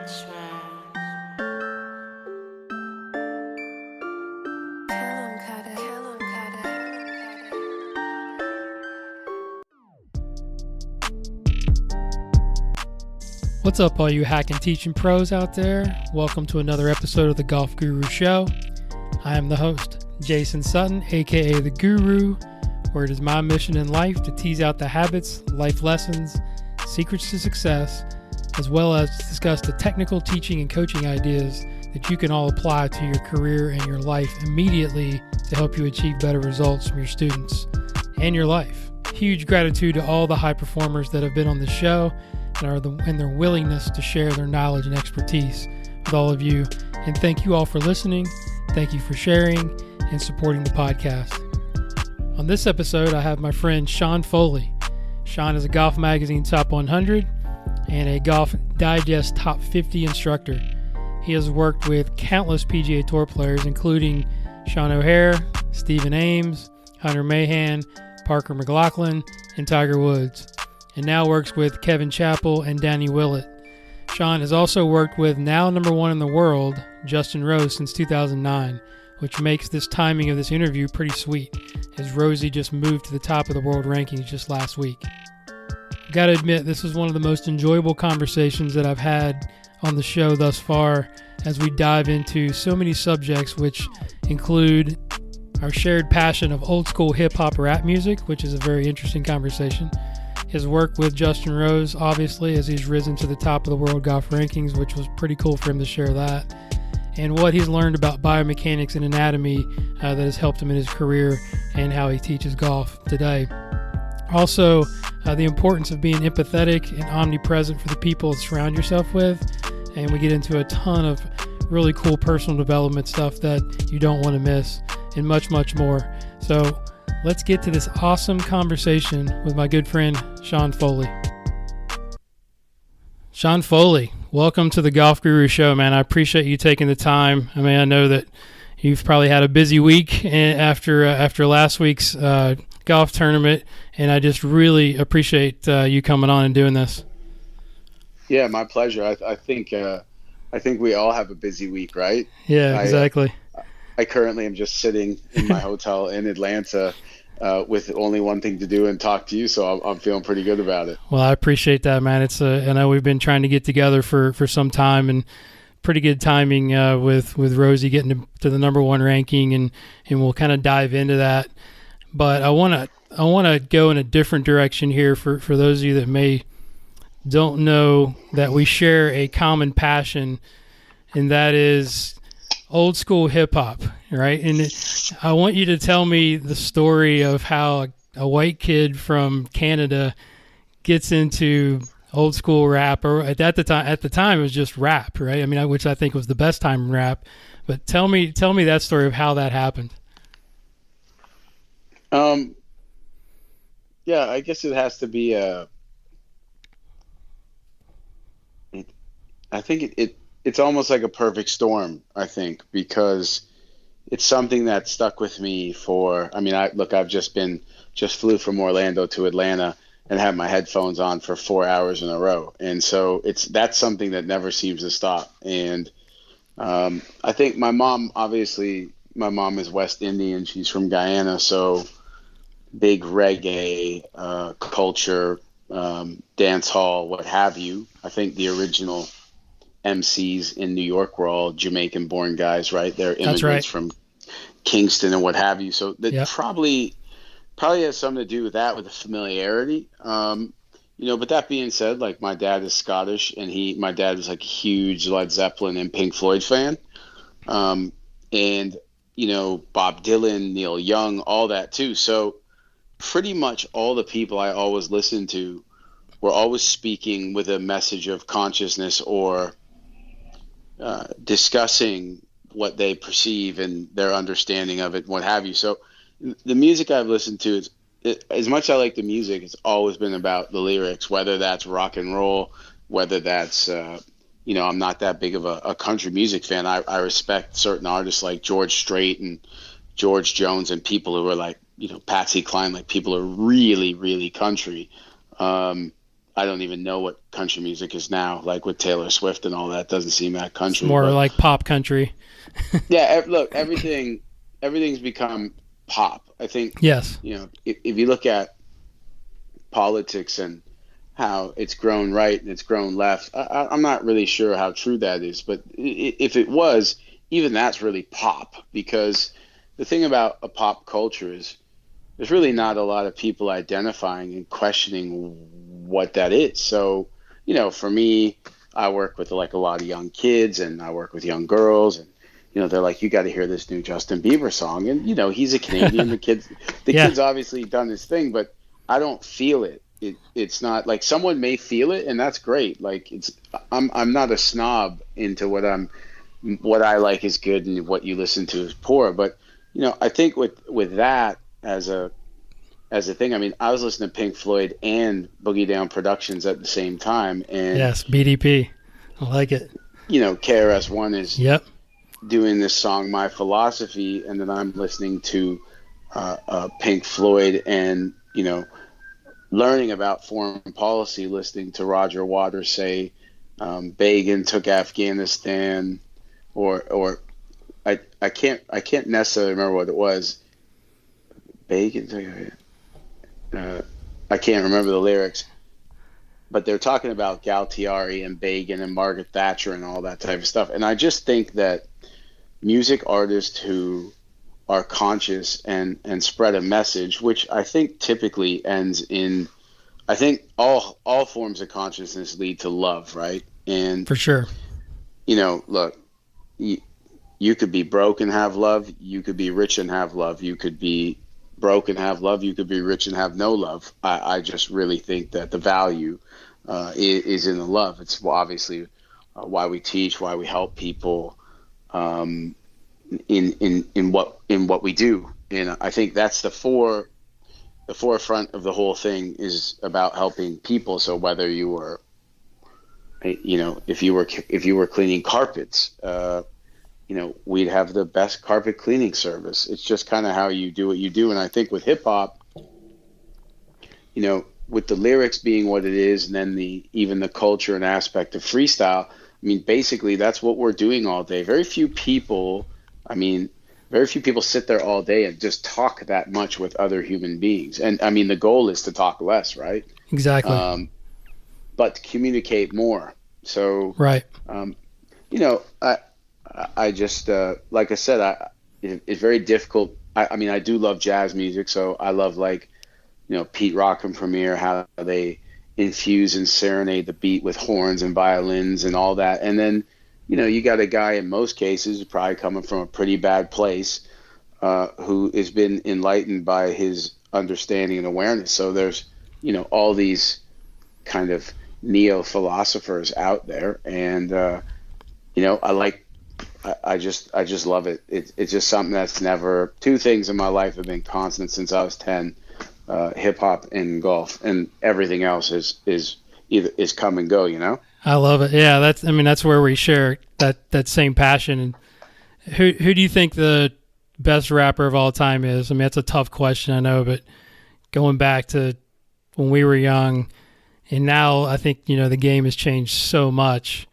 What's up, all you hack and teaching pros out there? Welcome to another episode of the Golf Guru Show. I am the host, Jason Sutton, aka the Guru, where it is my mission in life to tease out the habits, life lessons, secrets to success, as well as to discuss the technical teaching and coaching ideas that you can all apply to your career and your life immediately to help you achieve better results from your students and your life. Huge gratitude to all the high performers that have been on the show and their willingness to share their knowledge and expertise with all of you. And thank you all for listening. Thank you for sharing and supporting the podcast. On this episode, I have my friend Sean Foley. Sean is a Golf Magazine Top 100 and a Golf Digest Top 50 instructor. He has worked with countless PGA Tour players, including Sean O'Hare, Stephen Ames, Hunter Mahan, Parker McLaughlin, and Tiger Woods, and now works with Kevin Chappel and Danny Willett. Sean has also worked with now number one in the world, Justin Rose, since 2009, which makes this timing of this interview pretty sweet, as Rosie just moved to the top of the world rankings just last week. I've got to admit, this is one of the most enjoyable conversations that I've had on the show thus far, as we dive into so many subjects, which include our shared passion of old school hip-hop rap music, which is a very interesting conversation, his work with Justin Rose, obviously, as he's risen to the top of the world golf rankings, which was pretty cool for him to share that, and what he's learned about biomechanics and anatomy that has helped him in his career and how he teaches golf today. Also, the importance of being empathetic and omnipresent for the people that surround yourself with, and we get into a ton of really cool personal development stuff that you don't want to miss, and much, much more. So let's get to this awesome conversation with my good friend, Sean Foley. Sean Foley, welcome to the Golf Guru Show, man. I appreciate you taking the time. I mean, I know that you've probably had a busy week after last week's golf tournament, and I just really appreciate you coming on and doing this. Yeah, my pleasure. I think we all have a busy week, right? Yeah, exactly. I currently am just sitting in my hotel in Atlanta with only one thing to do and talk to you, so I'm feeling pretty good about it. Well, I appreciate that, man. I know we've been trying to get together for some time, and pretty good timing with Rosie getting to the number one ranking, and we'll kind of dive into that. But I want to go in a different direction here for those of you that don't know that we share a common passion, and that is old school hip hop, right? And I want you to tell me the story of how a white kid from Canada gets into old school rap, or at the time it was just rap, right? I mean, which I think was the best time in rap. But tell me that story of how that happened. Yeah, I guess it has to be I think it's almost like a perfect storm, I think, because it's something that stuck with me I've just flew from Orlando to Atlanta and had my headphones on for 4 hours in a row. And so that's something that never seems to stop. And I think my mom is West Indian. She's from Guyana. So big reggae culture, dance hall, what have you. I think the original MCs in New York were all Jamaican-born guys, right? They're immigrants from Kingston and what have you. So that probably has something to do with that, with the familiarity. But that being said, like, my dad is Scottish, and my dad was like a huge Led Zeppelin and Pink Floyd fan. And Bob Dylan, Neil Young, all that too. So pretty much all the people I always listened to were always speaking with a message of consciousness or discussing what they perceive and their understanding of it, what have you. So the music I've listened to, as much as I like the music, it's always been about the lyrics, whether that's rock and roll, whether that's, I'm not that big of a country music fan. I respect certain artists like George Strait and George Jones and people who are like, Patsy Cline, like people are really, really country. I don't even know what country music is now, like with Taylor Swift and all that. Doesn't seem that It's country. more But like pop country. yeah, look, everything's become pop. I think, Yes. if you look at politics and how it's grown right and it's grown left, I'm not really sure how true that is. But if it was, even that's really pop, because the thing about a pop culture is there's really not a lot of people identifying and questioning what that is. So, for me, I work with like a lot of young kids, and I work with young girls, and they're like, you got to hear this new Justin Bieber song, and he's a Canadian. The Yeah. kid's obviously done his thing, but I don't feel it. It's not like someone may feel it, and that's great. Like I'm not a snob into what I like is good and what you listen to is poor. But I think with that as a thing, I mean, I was listening to Pink Floyd and Boogie Down Productions at the same time, and Yes, BDP. I like it. KRS-One is Yep. doing this song My Philosophy, and then I'm listening to Pink Floyd, and learning about foreign policy, listening to Roger Waters say Begin took Afghanistan, or I can't necessarily remember what it was. Begin took, I can't remember the lyrics, but they're talking about Galtieri and Begin and Margaret Thatcher and all that type of stuff. And I just think that music artists who are conscious and spread a message, which I think typically ends in, I think all forms of consciousness lead to love, right? And For sure. Look, you could be broke and have love. You could be rich and have love. You could be broke and have love. You could be rich and have no love. I just really think that the value is in the love. It's obviously why we teach, why we help people in what we do. And I think that's the forefront of the whole thing is about helping people. So whether you were, if you were cleaning carpets, we'd have the best carpet cleaning service. It's just kind of how you do what you do. And I think with hip hop, with the lyrics being what it is, and then even the culture and aspect of freestyle, I mean, basically that's what we're doing all day. Very few people sit there all day and just talk that much with other human beings. And I mean, the goal is to talk less, right? Exactly. But to communicate more. So, right. I just, like I said, it's very difficult. I mean, I do love jazz music, so I love Pete Rock and Premier, how they infuse and serenade the beat with horns and violins and all that. And then, you got a guy in most cases probably coming from a pretty bad place who has been enlightened by his understanding and awareness. So there's, all these kind of neo-philosophers out there. And, I just love it. It's just something that's never. Two things in my life have been constant since I was 10: hip hop and golf, and everything else is come and go. I love it. Yeah, that's where we share that same passion. And who do you think the best rapper of all time is? I mean, that's a tough question, I know, but going back to when we were young, and now I think the game has changed so much.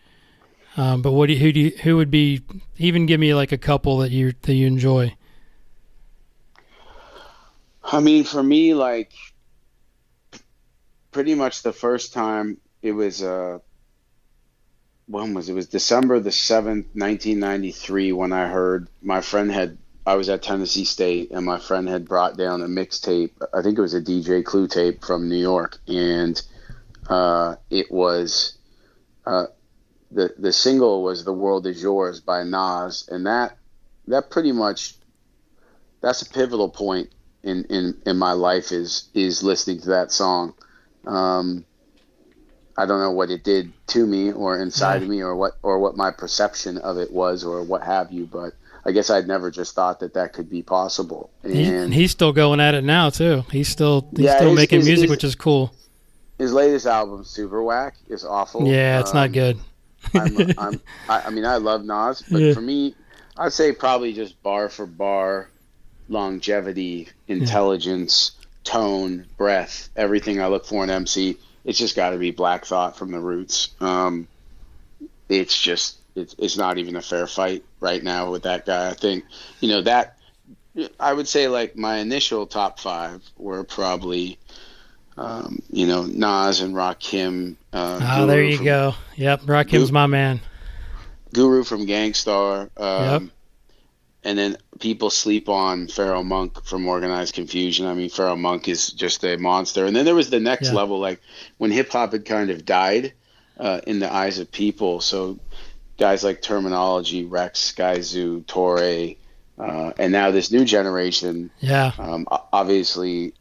But who would be? Even give me like a couple that you enjoy. I mean, for me, like pretty much the first time it was when was it? It was December the 7th, 1993, when I heard I was at Tennessee State, and my friend had brought down a mixtape. I think it was a DJ Clue tape from New York, and it was the single was "The World Is Yours" by Nas, and that pretty much, that's a pivotal point in my life is listening to that song. I don't know what it did to me or inside of me, or what my perception of it was, or what have you, but I guess I'd never just thought that could be possible. And he's still going at it now too. He's still making music, which is cool. His latest album, Super Whack, is awful. Yeah, it's not good. I mean, I love Nas, but for me, I'd say probably just bar for bar, longevity, intelligence, tone, breath, everything I look for in MC. it's just got to be Black Thought from the roots. It's not even a fair fight right now with that guy. I think, that I would say like my initial top 5 were probably, Nas and Rakim. There you go. Yep, Rakim's my man. Guru from Gangstar. Yep. And then people sleep on Pharaoh Monk from Organized Confusion. I mean, Pharaoh Monk is just a monster. And then there was the next level, like when hip hop had kind of died in the eyes of people. So guys like Terminology, Rex, Skyzoo, Torre, and now this new generation. Yeah. Obviously,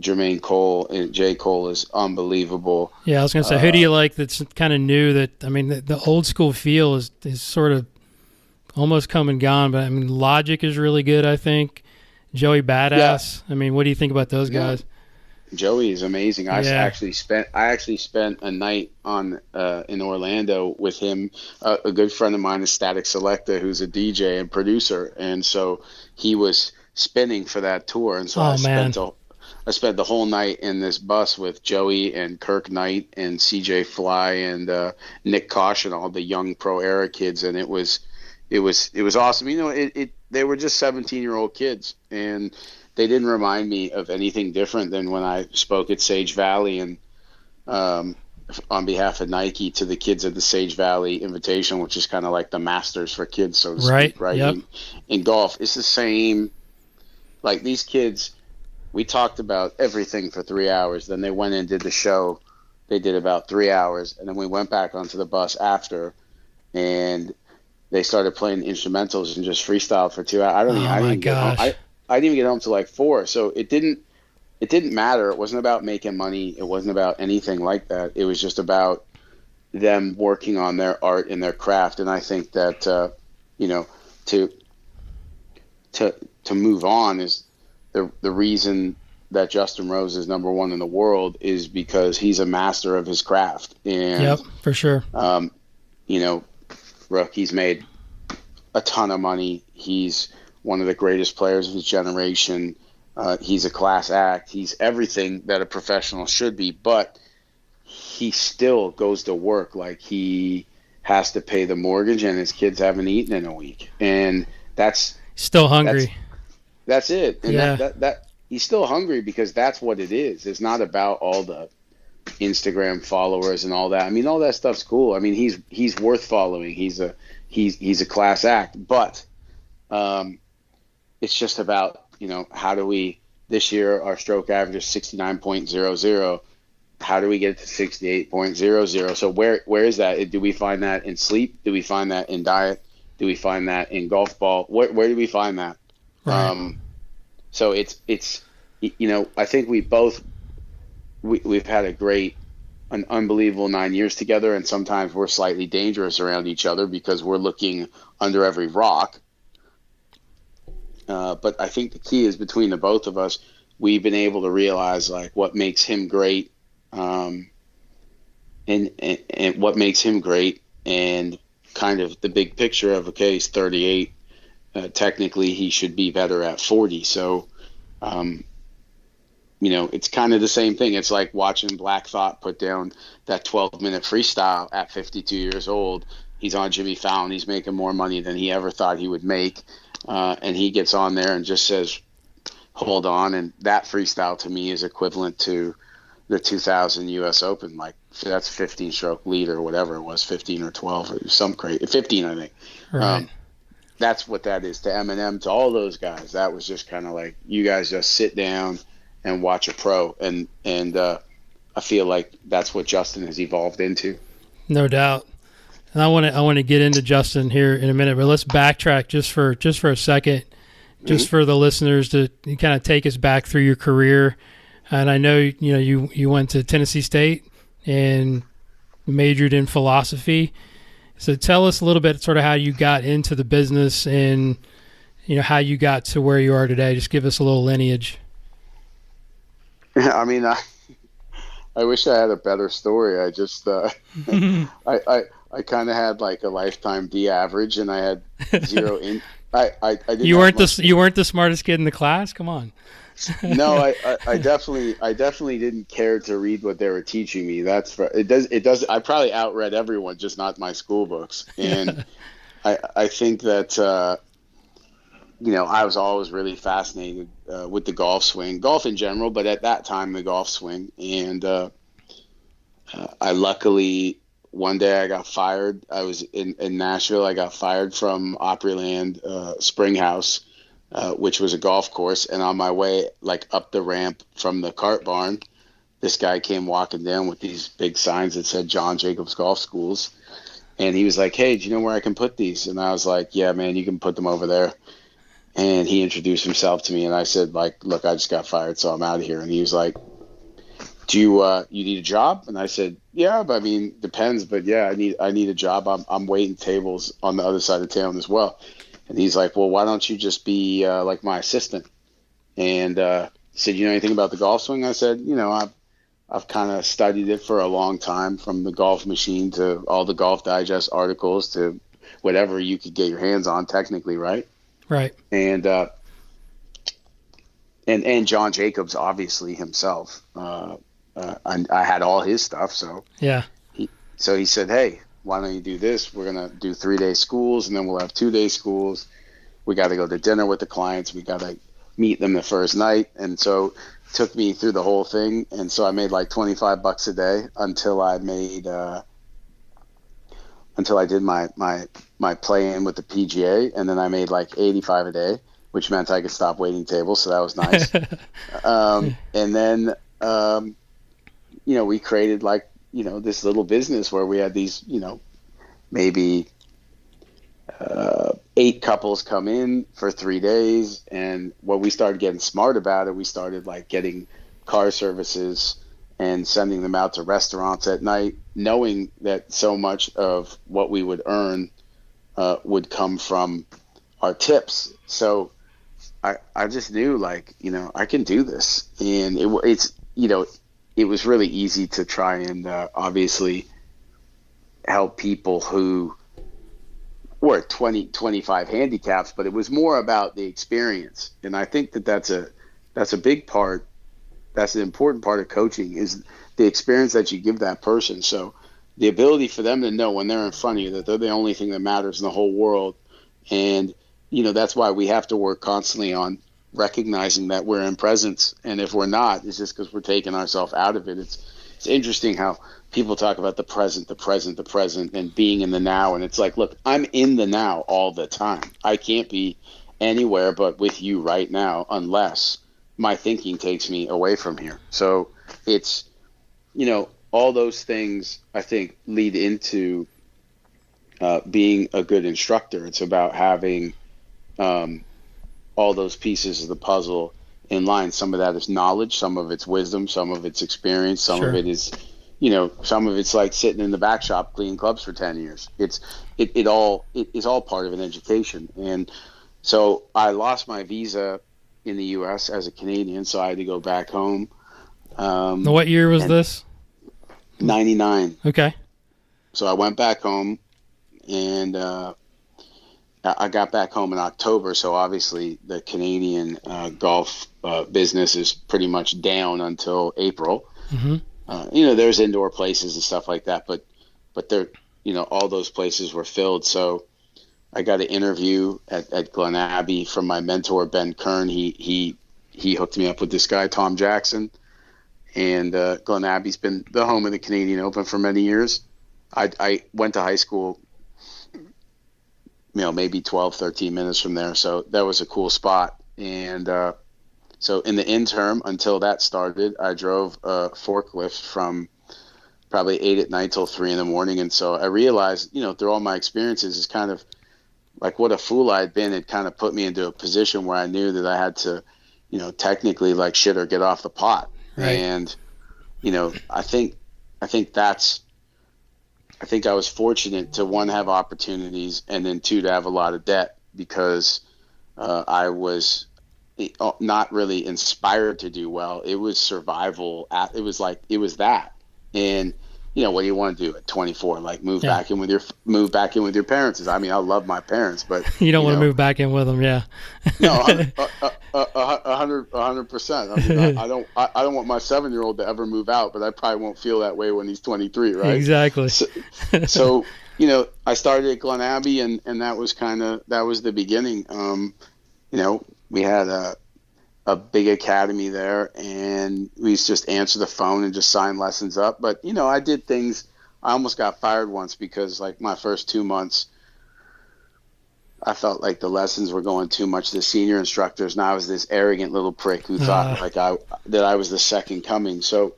Jermaine Cole and J. Cole is unbelievable. Yeah, I was going to say, who do you like that's kind of new? That I mean, the old school feel is sort of almost come and gone, but I mean, Logic is really good, I think. Joey Badass. Yeah. I mean, what do you think about those guys? Joey is amazing. I actually spent a night in Orlando with him. A good friend of mine is Static Selecta, who's a DJ and producer, and so he was spinning for that tour, and so I spent the whole night in this bus with Joey and Kirk Knight and CJ Fly and Nick Caution, all the young pro era kids, and it was awesome. They were just 17-year-old kids, and they didn't remind me of anything different than when I spoke at Sage Valley and on behalf of Nike to the kids at the Sage Valley Invitational, which is kind of like the Masters for kids, so to speak, right? Yep. In golf, it's the same. Like these kids, we talked about everything for 3 hours. Then they went and did the show. They did about 3 hours, and then we went back onto the bus after, and they started playing instrumentals and just freestyled for 2 hours. I didn't even get home till like 4. So it didn't matter. It wasn't about making money. It wasn't about anything like that. It was just about them working on their art and their craft. And I think that to move on is the reason that Justin Rose is number 1 in the world is because he's a master of his craft. And yep, for sure. Rook, he's made a ton of money. He's one of the greatest players of his generation. He's a class act. He's everything that a professional should be, but he still goes to work like he has to pay the mortgage and his kids haven't eaten in a week. And that's still hungry. That's it. And that he's still hungry because that's what it is. It's not about all the Instagram followers and all that. I mean, all that stuff's cool. I mean, he's worth following. He's a class act, but it's just about, how do we, this year our stroke average is 69.00. How do we get it to 68.00? So where is that? Do we find that in sleep? Do we find that in diet? Do we find that in golf ball? Where do we find that? Right. So it's I think we've had an unbelievable 9 years together, and sometimes we're slightly dangerous around each other because we're looking under every rock. But I think the key is between the both of us, we've been able to realize like what makes him great, and what makes him great, and kind of the big picture of, okay, he's 38. Technically, he should be better at 40. So, it's kind of the same thing. It's like watching Black Thought put down that 12-minute freestyle at 52 years old. He's on Jimmy Fallon. He's making more money than he ever thought he would make. And he gets on there and just says, hold on. And that freestyle to me is equivalent to the 2000 U.S. Open. Like that's 15-stroke lead or whatever it was, 15 or 12 or some crazy, 15, I think. Right. That's what that is to Eminem, to all those guys. That was just kind of like, you guys just sit down and watch a pro. And I feel like that's what Justin has evolved into. No doubt. And I want to get into Justin here in a minute, but let's backtrack just for a second, just for the listeners to kind of take us back through your career. And I know you went to Tennessee State and majored in philosophy. So tell us a little bit sort of how you got into the business and how you got to where you are today. Just give us a little lineage. I mean, I wish I had a better story. I just I kind of had like a lifetime D average, and I had zero in. I didn't. You weren't the smartest kid in the class. Come on. No, I definitely didn't care to read what they were teaching me. It does. I probably outread everyone, just not my school books. And Yeah. I think that I was always really fascinated with the golf swing, golf in general, but at that time the golf swing. And I luckily one day I got fired. I was in Nashville. I got fired from Opryland Springhouse, which was a golf course. And on my way, like up the ramp from the cart barn, this guy came walking down with these big signs that said John Jacobs Golf Schools. And he was like, "Hey, do you know where I can put these?" And I was like, "Yeah, man, you can put them over there." And he introduced himself to me, and I said, like, "Look, I just got fired, so I'm out of here." And he was like, "Do you need a job?" And I said, "Yeah, but I mean, depends, but yeah, I need a job. I'm waiting tables on the other side of town as well." And he's like, "Well, why don't you just be like my assistant?" And he said, "You know anything about the golf swing?" I said, I've kind of studied it for a long time, from the Golf Machine to all the Golf Digest articles to whatever you could get your hands on, technically, right?" Right. And John Jacobs, obviously himself. I had all his stuff, so Yeah. he said, "Hey, why don't you do this? We're gonna do 3-day schools, and then we'll have 2-day schools. We got to go to dinner with the clients. We got to meet them the first night." And so took me through the whole thing, and so I made like $25 a day until I did my play in with the PGA, and then I made like 85 a day, which meant I could stop waiting tables, so that was nice. And then we created like this little business where we had these maybe 8 couples come in for 3 days. And when we started getting smart about it, we started like getting car services and sending them out to restaurants at night, knowing that so much of what we would earn would come from our tips. So I just knew, like, I can do this. And it was really easy to try and obviously help people who were 20, 25 handicaps, but it was more about the experience. And I think that that's a big part. That's an important part of coaching, is the experience that you give that person. So the ability for them to know when they're in front of you that they're the only thing that matters in the whole world. And, that's why we have to work constantly on recognizing that we're in presence. And if we're not, it's just because we're taking ourselves out of it. It's interesting how people talk about the present, and being in the now. And it's like, look, I'm in the now all the time. I can't be anywhere but with you right now unless my thinking takes me away from here. So it's, all those things, I think, lead into being a good instructor. It's about having all those pieces of the puzzle in line. Some of that is knowledge, some of it's wisdom, some of it's experience, some Sure. of it is, some of it's like sitting in the back shop cleaning clubs for 10 years. It is all part of an education. And so I lost my visa in the U.S. as a Canadian, so I had to go back home. Now, what year was this? 99. Okay. So I went back home, and I got back home in October. So obviously the Canadian golf business is pretty much down until April. Mm-hmm. There's indoor places and stuff like that, but they're, all those places were filled. So I got an interview at Glen Abbey from my mentor, Ben Kern. He hooked me up with this guy, Tom Jackson. And Glen Abbey's been the home of the Canadian Open for many years. I went to high school, maybe 12, 13 minutes from there. So that was a cool spot. And so in the interim, until that started, I drove a forklift from probably 8 at night till 3 in the morning. And so I realized, through all my experiences, is kind of like what a fool I'd been. It kind of put me into a position where I knew that I had to, technically like shit or get off the pot. Right. And, I think I was fortunate to, one, have opportunities, and then 2, to have a lot of debt, because I was not really inspired to do well. It was survival. It was that. And, what do you want to do at 24? Like move Yeah. back in with your parents. I mean, I love my parents, but You don't want to move back in with them, yeah. no, 100%. I mean, I don't want my 7-year-old to ever move out, but I probably won't feel that way when he's 23, right? Exactly. So I started at Glen Abbey, and that was the beginning. We had a big academy there, and we used to just answer the phone and just sign lessons up. But I did things. I almost got fired once because like my first 2 months, I felt like the lessons were going too much to the senior instructors, and I was this arrogant little prick who thought that I was the second coming. So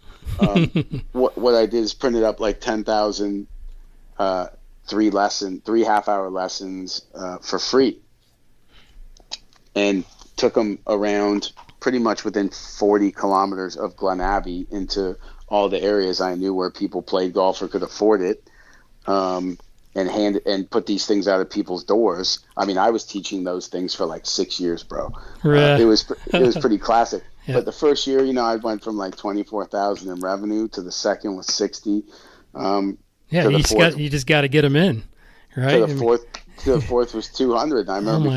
what I did is printed up like 10,000 3 half-hour lessons for free, and took them around pretty much within 40 kilometers of Glen Abbey into all the areas I knew where people played golf or could afford it, and put these things out of people's doors. I mean, I was teaching those things for like 6 years, bro. It was pretty classic. Yeah. But the first year, I went from like 24,000 in revenue to the second was 60. You just got to get them in, right? To the fourth was 200. And I remember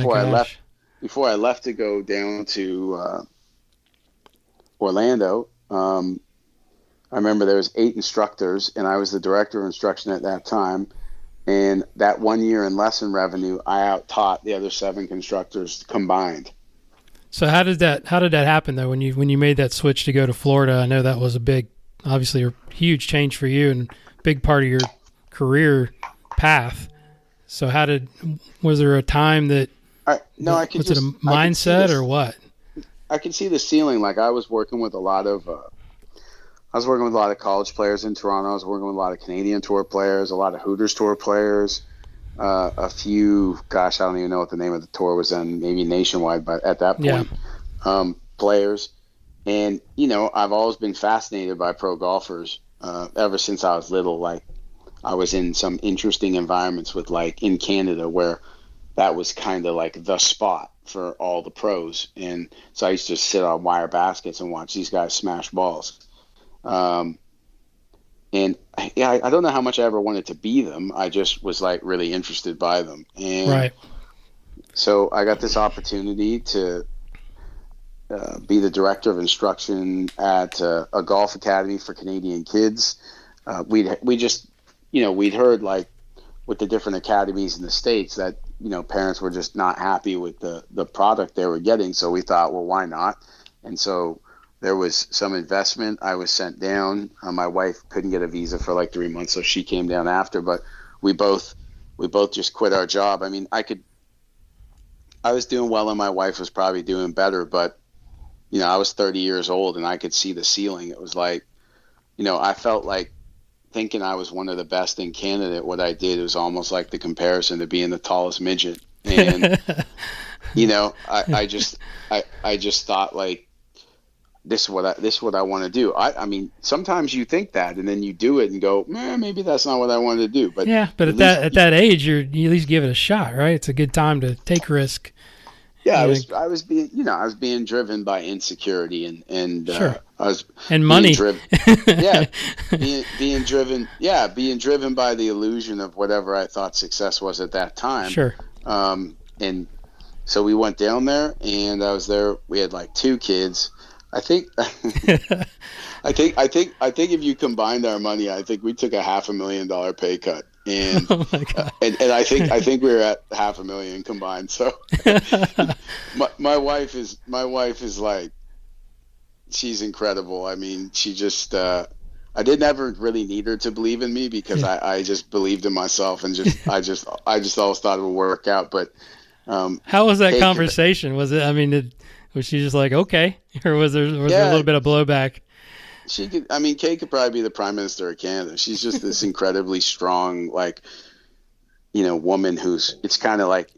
before I left to go down to Orlando, I remember there was 8 instructors, and I was the director of instruction at that time. And that 1 year in lesson revenue, I out-taught the other 7 instructors combined. So how did that happen though? When you made that switch to go to Florida, I know that was obviously a huge change for you and big part of your career path. So was there a time that was it a mindset or what? I could see the ceiling. Like I was working with a lot of college players in Toronto. I was working with a lot of Canadian Tour players, a lot of Hooters Tour players, a few, I don't even know what the name of the tour was then, maybe Nationwide, but at that point, players. And, I've always been fascinated by pro golfers ever since I was little. Like I was in some interesting environments with like in Canada where that was kind of like the spot for all the pros. And so I used to sit on wire baskets and watch these guys smash balls. And I don't know how much I ever wanted to be them. I just was like really interested by them. And so I got this opportunity to be the director of instruction at a golf academy for Canadian kids. We'd heard like with the different academies in the States that, parents were just not happy with the product they were getting. So we thought, well, why not? And so there was some investment. I was sent down. My wife couldn't get a visa for like 3 months, so she came down after. But we both just quit our job. I mean, I was doing well, and my wife was probably doing better. But I was 30 years old, and I could see the ceiling. It was like, I felt like thinking I was one of the best in Canada at what I did. It was almost like the comparison to being the tallest midget. And I just thought like, this is what I want to do. I mean, sometimes you think that, and then you do it and go, maybe that's not what I wanted to do. But but at that age, you at least give it a shot, right? It's a good time to take risk. Yeah, I was being driven by insecurity and sure. I was and money. Being driven by the illusion of whatever I thought success was at that time. Sure. And so we went down there, and I was there. We had like 2 kids. I think if you combined our money, I think we took a $500,000 pay cut, and oh my God. And I think we were at $500,000 combined. So my wife is like, she's incredible. I mean, she just I didn't ever really need her to believe in me because I just believed in myself, and I just always thought it would work out. But how was that conversation? Was it? I mean, was she just like, okay, or was there a little bit of blowback? Kate could probably be the Prime Minister of Canada. She's just this incredibly strong, like, woman who's, it's kind of like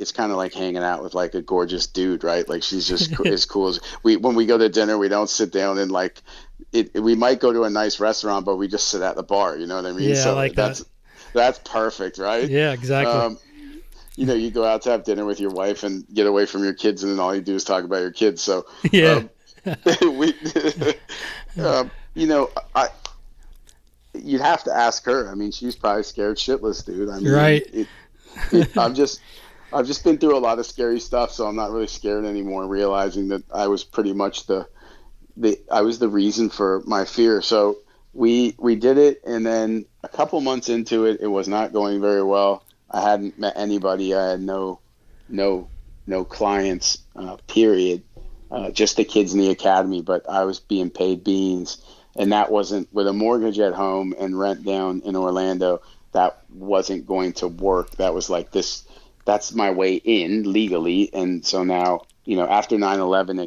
hanging out with like a gorgeous dude, right? Like she's just as cool as when we go to dinner, we don't sit down and like we might go to a nice restaurant, but we just sit at the bar. You know what I mean? Yeah, so I like that's perfect, right? Yeah, exactly. You go out to have dinner with your wife and get away from your kids, and then all you do is talk about your kids. So you'd have to ask her. I mean, she's probably scared shitless, dude. I mean, Right. I've just been through a lot of scary stuff, so I'm not really scared anymore, realizing that I was pretty much I was the reason for my fear. So we did it, and then a couple months into it, it was not going very well. I hadn't met anybody. I had no clients, period. Just the kids in the academy, but I was being paid beans, and that wasn't, with a mortgage at home and rent down in Orlando, that wasn't going to work. That was like this. That's my way in legally, and so now, after 9/11,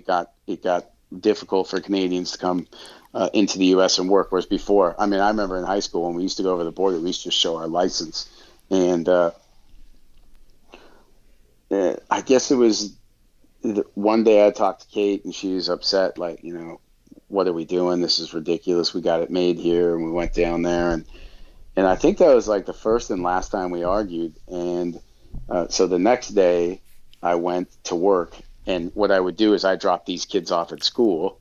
it got difficult for Canadians to come into the U.S. and work. Whereas before, I mean, I remember in high school when we used to go over the border, we used to just show our license, and I guess it was one day I talked to Kate, and she was upset, like, what are we doing? This is ridiculous. We got it made here, and we went down there, and I think that was like the first and last time we argued. And so the next day I went to work, and what I would do is I dropped these kids off at school,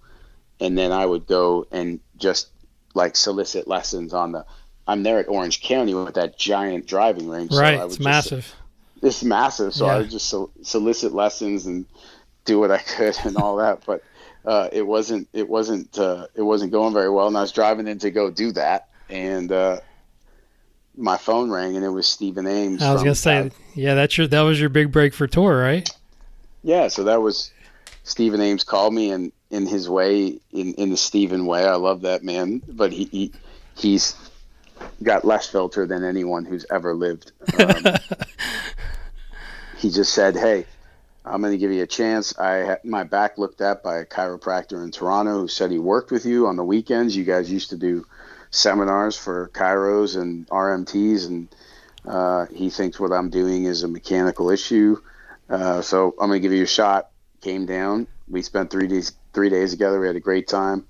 and then I would go and just like solicit lessons I'm there at Orange County with that giant driving range. Right. So It's massive. It's massive. So Yeah. I would just solicit lessons and do what I could and all that. But it wasn't going very well. And I was driving in to go do that, and my phone rang, and it was Stephen Ames. I was going to say, that was your big break for tour, right? Yeah. So that was Stephen Ames called me, and in his way, in the Stephen way, I love that man, but he's got less filter than anyone who's ever lived. He just said, "Hey, I'm going to give you a chance. I had my back looked at by a chiropractor in Toronto who said he worked with you on the weekends. You guys used to do seminars for chiros and RMTs, and he thinks what I'm doing is a mechanical issue. So I'm going to give you a shot." Came down. We spent 3 days together. We had a great time.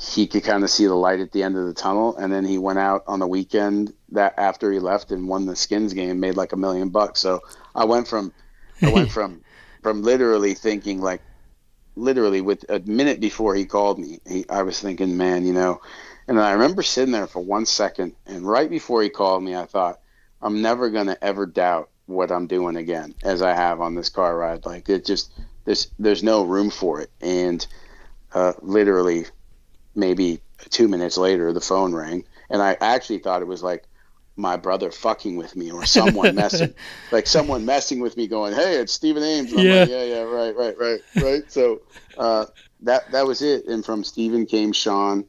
He could kind of see the light at the end of the tunnel, and then he went out on the weekend that after he left and won the Skins game, made like $1 million. So I went from literally thinking, like, literally with a minute before he called me, I was thinking, man, and I remember sitting there for 1 second, and right before he called me, I thought, I'm never going to ever doubt what I'm doing again, as I have on this car ride. Like, it just, there's no room for it. And literally maybe 2 minutes later, the phone rang, and I actually thought it was like my brother fucking with me, or someone messing with me, going, "Hey, it's Stephen Ames." And I'm like, yeah, right. So that was it. And from Stephen came Sean,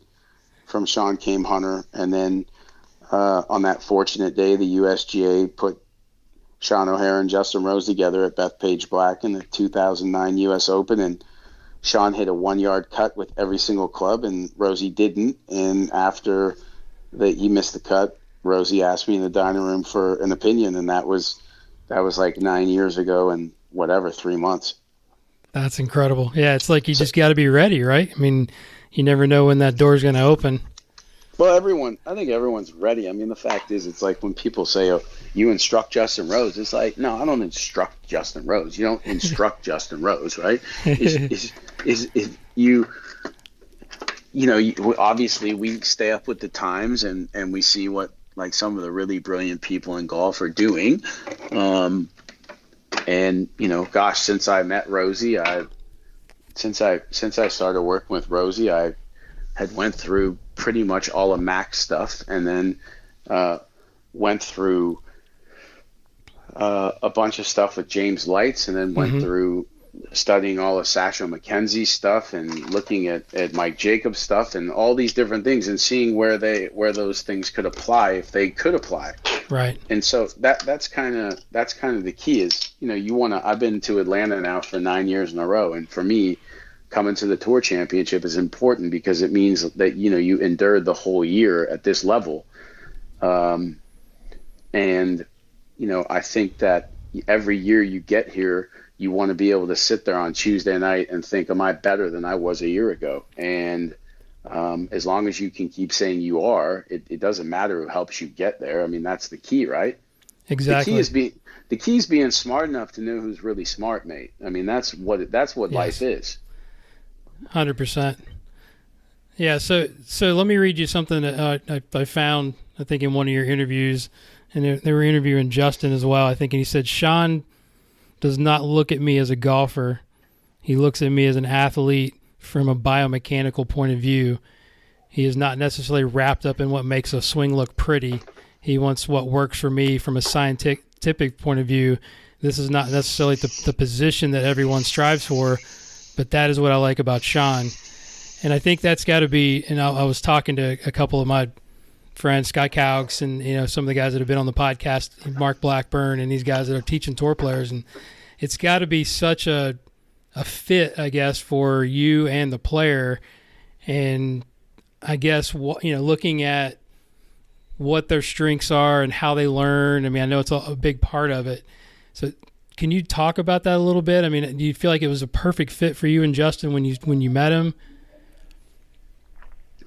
from Sean came Hunter, and then on that fortunate day, the USGA put Sean O'Hara and Justin Rose together at Bethpage Black in the 2009 U.S. Open, and Sean hit a 1-yard cut with every single club, and Rosie didn't. And after he missed the cut, Rosie asked me in the dining room for an opinion, and that was like 9 years ago and 3 months. That's incredible. Yeah, it's like you just got to be ready, right? I mean, you never know when that door's going to open. Well, I think everyone's ready. I mean, the fact is, it's like when people say, "Oh, you instruct Justin Rose." It's like, no, I don't instruct Justin Rose. You don't instruct Justin Rose, right? Obviously we stay up with the times, and we see what, like, some of the really brilliant people in golf are doing. Gosh, since I met Rosie, since I started working with Rosie, I had went through pretty much all of Mac's stuff, and then went through a bunch of stuff with James Lights, and then went through studying all of Sasha McKenzie's stuff, and looking at Mike Jacobs' stuff, and all these different things, and seeing where those things could apply, if they could apply. Right. And so that's kind of the key is, I've been to Atlanta now for 9 years in a row, and for me, coming to the Tour Championship is important because it means that, you endured the whole year at this level. I think that every year you get here, you want to be able to sit there on Tuesday night and think, am I better than I was a year ago? And as long as you can keep saying you are, it doesn't matter who helps you get there. I mean, that's the key, right? Exactly. The key is being smart enough to know who's really smart, mate. I mean, that's what Yes. life is. 100%. Yeah. So let me read you something that I found, I think, in one of your interviews, and they were interviewing Justin as well, I think, and he said, Sean does not look at me as a golfer. He looks at me as an athlete from a biomechanical point of view. He is not necessarily wrapped up in what makes a swing look pretty. He wants what works for me from a scientific point of view. This is not necessarily the position that everyone strives for, but that is what I like about Sean. And I think that's got to be, and I was talking to a couple of my friends, Scott Cowks, and some of the guys that have been on the podcast, Mark Blackburn, and these guys that are teaching tour players, and it's got to be such a fit, I guess, for you and the player. And I guess looking at what their strengths are and how they learn. I mean, I know it's a big part of it. So can you talk about that a little bit? I mean, do you feel like it was a perfect fit for you and Justin when you met him?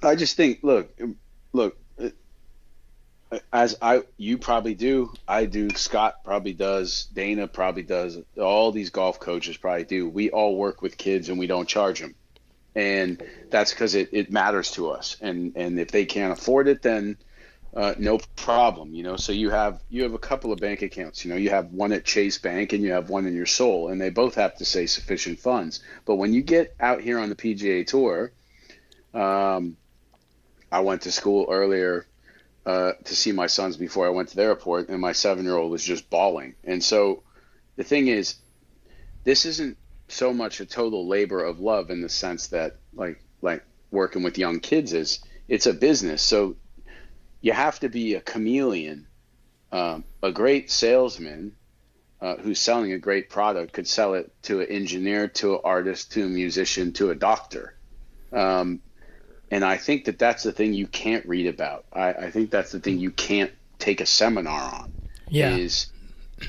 I just think, look, as you probably do, I do, Scott probably does, Dana probably does, all these golf coaches probably do. We all work with kids and we don't charge them. And that's because it matters to us. And if they can't afford it, then no problem. So you have a couple of bank accounts. You have one at Chase Bank and you have one in your soul, and they both have to say sufficient funds. But when you get out here on the PGA Tour, I went to school earlier to see my sons before I went to the airport, and my 7-year-old was just bawling. And so the thing is, this isn't so much a total labor of love in the sense that like working with young kids is. It's a business. So you have to be a chameleon. A great salesman who's selling a great product could sell it to an engineer, to an artist, to a musician, to a doctor. And I think that's the thing you can't read about. I think that's the thing you can't take a seminar on. Yeah.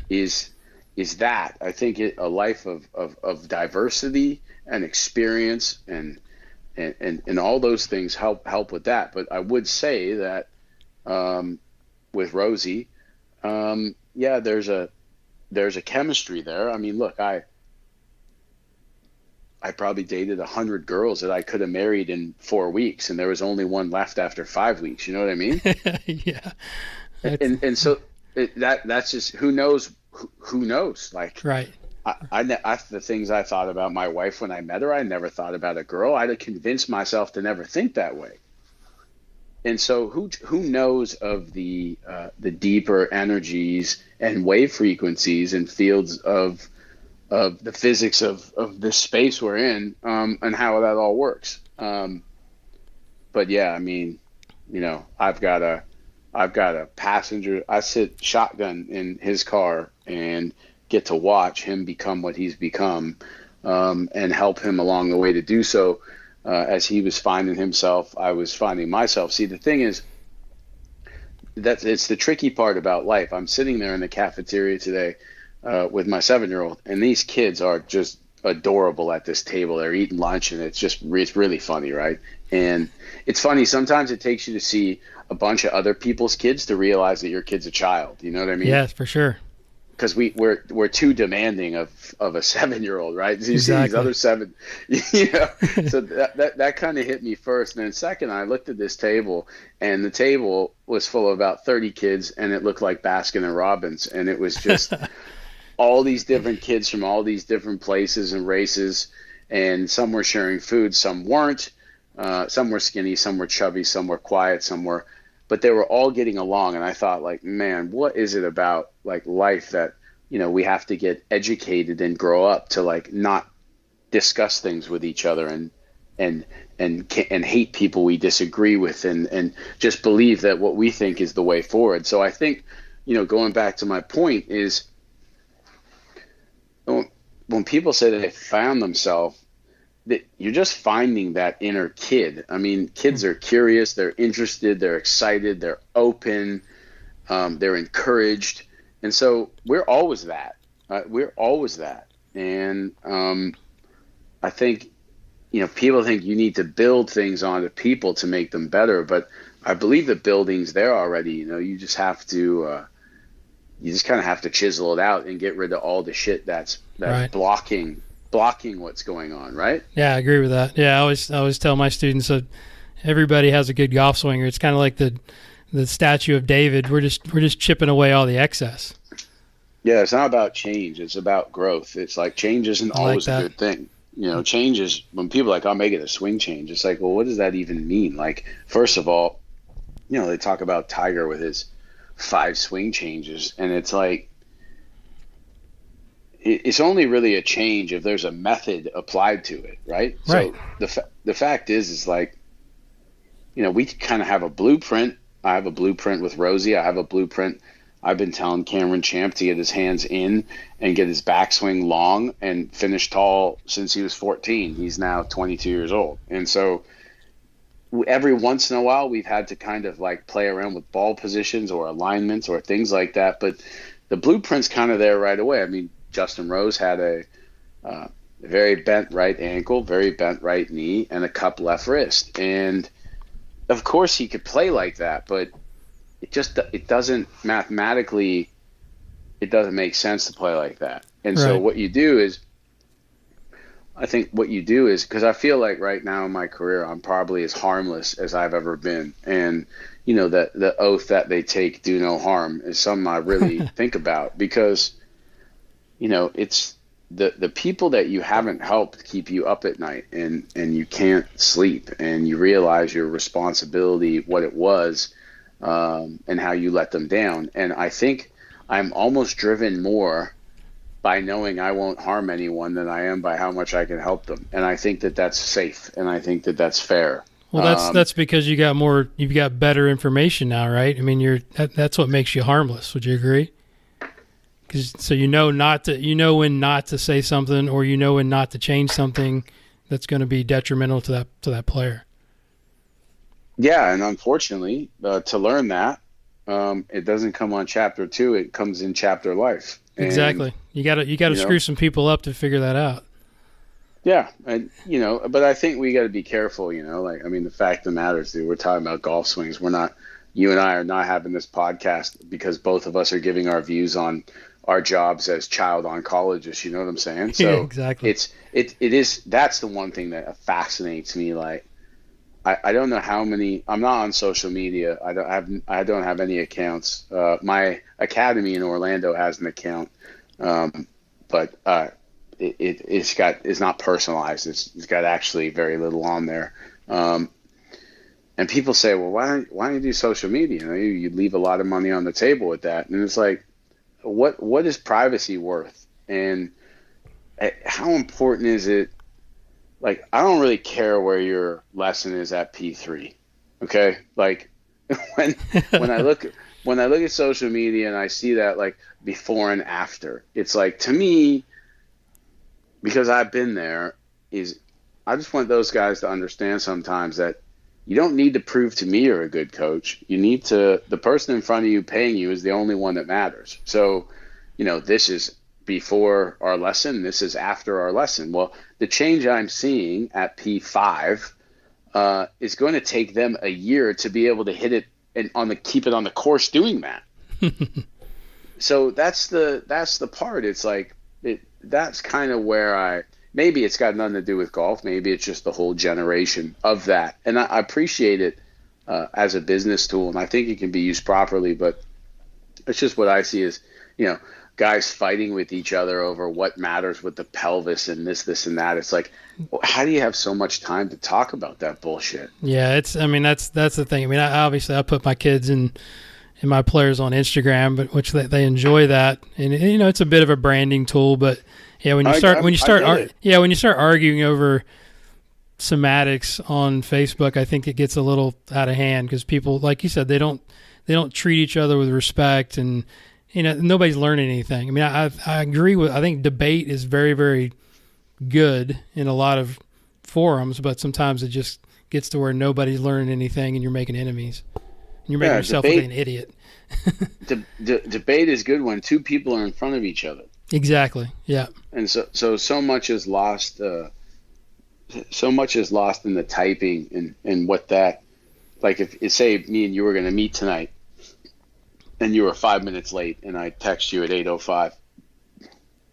Is that I think a life of diversity and experience and all those things help with that. But I would say that with Rosie, there's a chemistry there. I mean, look, I probably dated 100 girls that I could have married in 4 weeks, and there was only one left after 5 weeks. You know what I mean? Yeah. And so that's just, who knows? Who knows? Like, right. I the things I thought about my wife when I met her, I never thought about a girl. I'd have convinced myself to never think that way. And so who knows of the deeper energies and wave frequencies and fields of the physics of this space we're in, and how that all works. But yeah, I mean, I've got a passenger. I sit shotgun in his car and get to watch him become what he's become, and help him along the way to do so. As he was finding himself, I was finding myself. See, the thing is, it's the tricky part about life. I'm sitting there in the cafeteria today with my 7-year-old, and these kids are just adorable at this table. They're eating lunch, and it's really funny, right? And it's funny, sometimes it takes you to see a bunch of other people's kids to realize that your kid's a child. You know what I mean? Yes, for sure. Because we're too demanding of a 7-year-old, right? So you see these other 7, So that kind of hit me first, and then second, I looked at this table, and the table was full of about 30 kids, and it looked like Baskin and Robbins, and it was just all these different kids from all these different places and races, and some were sharing food, some weren't. Some were skinny, some were chubby, some were quiet, but they were all getting along. And I thought, like, man, what is it about like life that, we have to get educated and grow up to like not discuss things with each other and hate people we disagree with and just believe that what we think is the way forward. So I think, going back to my point is, when people say that they found themselves, that you're just finding that inner kid. I mean, kids are curious, they're interested, they're excited, they're open, they're encouraged. And so we're always that. And I think, people think you need to build things onto people to make them better. But I believe the building's there already. You just have to, you just kind of have to chisel it out and get rid of all the shit that's right. blocking what's going on, right? Yeah, I agree with that. Yeah, I always tell my students that everybody has a good golf swinger. It's kind of like the statue of David. We're just chipping away all the excess. Yeah, it's not about change. It's about growth. It's like change isn't always a good thing. Change is when people are like, I'll make it a swing change. It's like, well, what does that even mean? Like, first of all, they talk about Tiger with his 5 swing changes, and it's like, it's only really a change if there's a method applied to it, right? Right. So the fact is like, we kind of have a blueprint. I have a blueprint with Rosie. I have a blueprint. I've been telling Cameron Champ to get his hands in and get his backswing long and finish tall since he was 14. He's now 22 years old. And so every once in a while, we've had to kind of like play around with ball positions or alignments or things like that. But the blueprint's kind of there right away. I mean, Justin Rose had a very bent right ankle, very bent right knee, and a cupped left wrist. And of course he could play like that, but it doesn't mathematically, it doesn't make sense to play like that. And so what you do is, because I feel like right now in my career, I'm probably as harmless as I've ever been. And, that the oath that they take, do no harm, is something I really think about, because, it's the people that you haven't helped keep you up at night, and you can't sleep, and you realize your responsibility, what it was, and how you let them down. And I think I'm almost driven more by knowing I won't harm anyone than I am by how much I can help them. And I think that that's safe, and I think that that's fair. Well, that's because you've got better information now, right? I mean, that's what makes you harmless. Would you agree? So when not to say something, or when not to change something that's going to be detrimental to that player. Yeah, and unfortunately, to learn that, it doesn't come on chapter 2; it comes in chapter life. And, exactly. You got to screw some people up to figure that out. Yeah, and but I think we got to be careful. The fact of the matter is, dude, we're talking about golf swings. You and I are not having this podcast because both of us are giving our views on our jobs as child oncologists. You know what I'm saying? So yeah, exactly. That's the one thing that fascinates me. Like, I don't know how many. I'm not on social media. I don't have any accounts. My academy in Orlando has an account, but it's not personalized. It's got actually very little on there. And people say, well, why don't you do social media? You leave a lot of money on the table with that. And it's like, what is privacy worth? And how important is it? Like, I don't really care where your lesson is at P3. Okay. Like when I look at social media and I see that, like, before and after, it's like, to me, because I've been there, I just want those guys to understand sometimes that you don't need to prove to me you're a good coach. The person in front of you paying you is the only one that matters. So, this is before our lesson. This is after our lesson. Well, the change I'm seeing at P5 is going to take them a year to be able to hit it and keep it on the course doing that. So that's the part. It's like, that's kind of where maybe it's got nothing to do with golf. Maybe it's just the whole generation of that. And I appreciate it as a business tool, and I think it can be used properly. But it's just what I see as, guys fighting with each other over what matters with the pelvis and this and that. It's like, well, how do you have so much time to talk about that bullshit? Yeah, that's the thing. I mean, I put my kids and my players on Instagram, but which they enjoy that, and it's a bit of a branding tool. But yeah, when you start arguing over semantics on Facebook, I think it gets a little out of hand, because people, like you said, they don't treat each other with respect, and nobody's learning anything. I mean, I agree I think debate is very, very good in a lot of forums, but sometimes it just gets to where nobody's learning anything and you're making enemies. And you're making yourself look like an idiot. Debate is good when two people are in front of each other. Exactly. Yeah. And so much is lost. So much is lost in the typing and what that, like, if say me and you were going to meet tonight, and you were 5 minutes late, and I text you at 8:05.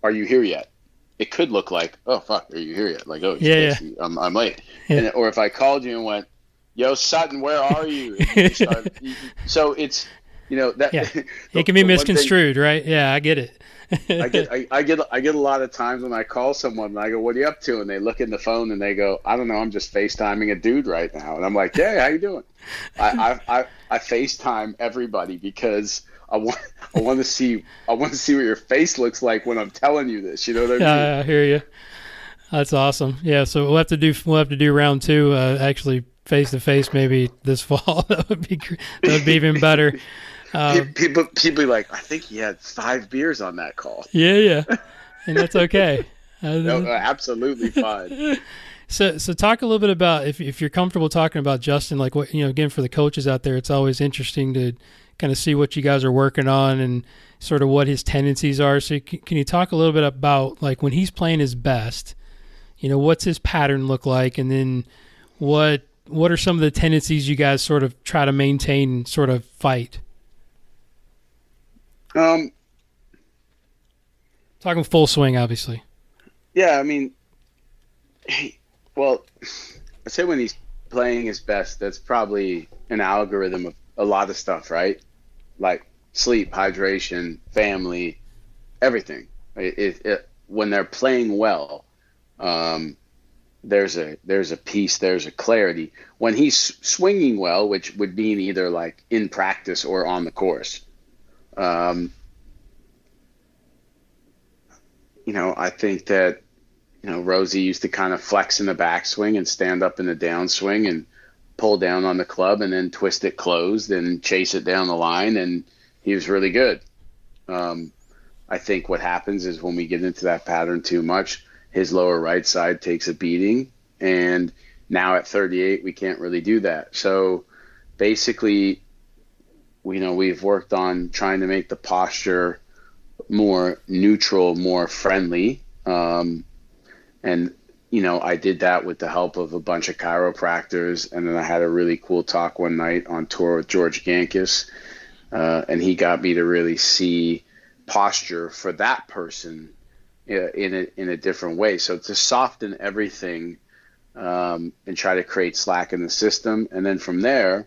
Are you here yet? It could look like, oh fuck, are you here yet? Like, oh yeah. I'm late. Yeah. Or if I called you and went, yo, Sutton, where are you? And you start, so it's, that Yeah, the, it can be the one thing misconstrued, right? Yeah, I get it. I get a lot of times when I call someone and I go, "What are you up to?" And they look in the phone and they go, "I don't know, I'm just FaceTiming a dude right now." And I'm like, "Hey, how you doing?" I FaceTime everybody because I want to see what your face looks like when I'm telling you this. You know what I mean? I hear you. That's awesome. Yeah, so we'll have to do round two, actually face to face maybe this fall. That would be even better. People be like, "I think he had 5 beers on that call." Yeah, and that's okay. No, Uh, absolutely fine. so talk a little bit about if you're comfortable talking about Justin, like what again for the coaches out there, it's always interesting to kind of see what you guys are working on and sort of what his tendencies are. So can you talk a little bit about like when he's playing his best, what's his pattern look like, and then what are some of the tendencies you guys sort of try to maintain and sort of fight? Um, Talking full swing, obviously. yeah, I mean, well, I'd say when he's playing his best, that's probably an algorithm of a lot of stuff, right? Like sleep, hydration, family, everything. When they're playing well, um, there's a peace, there's a clarity. When he's swinging well, which would mean either like in practice or on the course, um, I think that Rosie used to kind of flex in the backswing and stand up in the downswing and pull down on the club and then twist it closed and chase it down the line, and he was really good. Um, I think what happens is when we get into that pattern too much, his lower right side takes a beating, and now at 38 we can't really do that. So basically, we've worked on trying to make the posture more neutral, more friendly. And I did that with the help of a bunch of chiropractors, and then I had a really cool talk one night on tour with George Gankis, and he got me to really see posture for that person in a different way. So to soften everything, and try to create slack in the system, and then from there,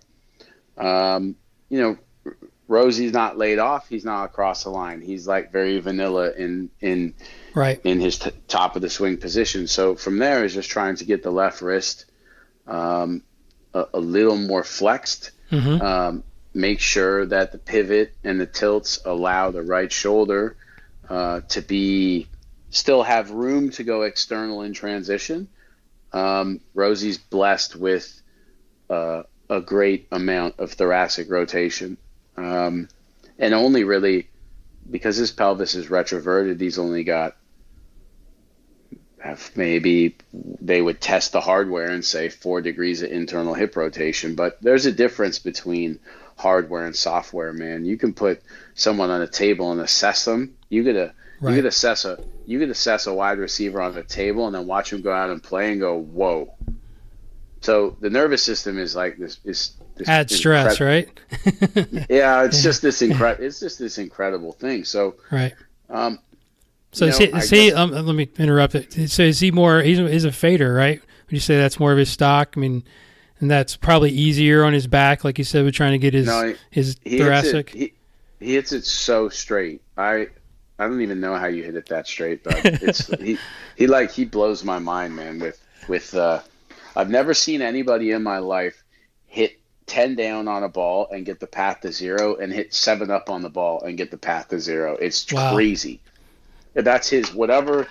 um, you know, Rosie's not laid off. He's not across the line. He's like very vanilla in Right. his top of the swing position. So from there is just trying to get the left wrist a little more flexed. Mm-hmm. Make sure that the pivot and the tilts allow the right shoulder to be still have room to go external in transition. Rosie's blessed with a great amount of thoracic rotation. And only really because his pelvis is retroverted, he's only got maybe they would test the hardware and say 4 degrees of internal hip rotation. But there's a difference between hardware and software, man. You can put someone on a table and assess them. You could assess a wide receiver on the table and then watch him go out and play and go, whoa. So the nervous system is like this Add stress, right? Yeah, it's just this incredible thing. So right. So let me interrupt it. So is he more? He's a fader, right? Would you say that's more of his stock? I mean, and that's probably easier on his back, like you said, with trying to get his thoracic. He hits it so straight. I don't even know how you hit it that straight, but it's he blows my mind, man. With I've never seen anybody in my life hit 10 down on a ball and get the path to 0 and hit 7 up on the ball and get the path to 0. It's crazy. That's his whatever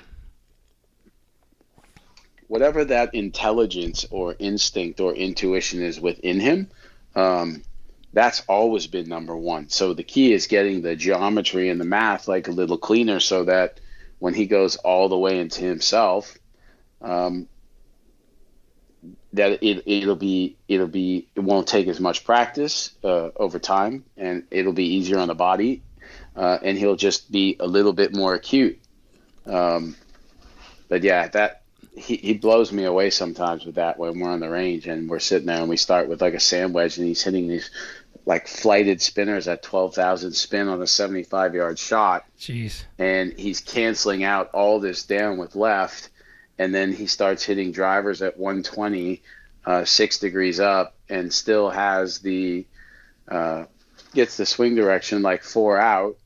that intelligence or instinct or intuition is within him. That's always been number one. So the key is getting the geometry and the math like a little cleaner so that when he goes all the way into himself, that it won't take as much practice over time, and it'll be easier on the body, and he'll just be a little bit more acute. But yeah, that he blows me away sometimes with that when we're on the range and we're sitting there and we start with like a sand wedge and he's hitting these like flighted spinners at 12,000 spin on a 75-yard shot. Jeez. And he's canceling out all this down with left. And then he starts hitting drivers at 120 6 degrees up and still has gets the swing direction like 4 out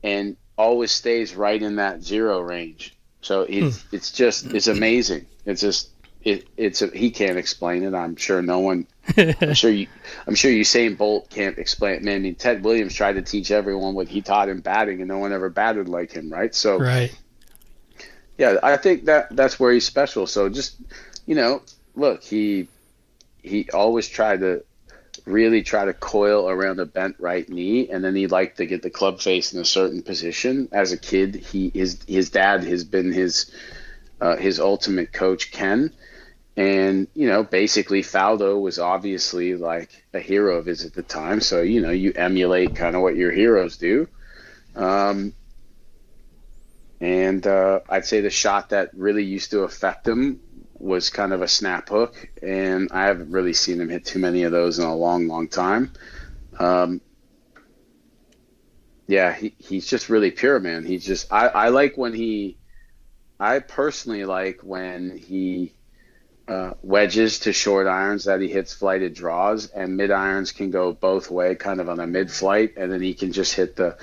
and always stays right in that 0 range. So it's amazing. It's just, he can't explain it. I'm sure no one, I'm sure Usain Bolt can't explain it. Man, I mean, Ted Williams tried to teach everyone what he taught in batting and no one ever batted like him. Right. So, right. Yeah, I think that's where he's special. So just, look, he always really try to coil around a bent right knee, and then he liked to get the club face in a certain position. As a kid, his dad has been his ultimate coach, Ken, and basically Faldo was obviously like a hero of his at the time. So you emulate kind of what your heroes do. And I'd say the shot that really used to affect him was kind of a snap hook, and I haven't really seen him hit too many of those in a long, long time. He's just really pure, man. He's just I personally like when he wedges to short irons that he hits flighted draws, and mid irons can go both way, kind of on a mid flight, and then he can just hit the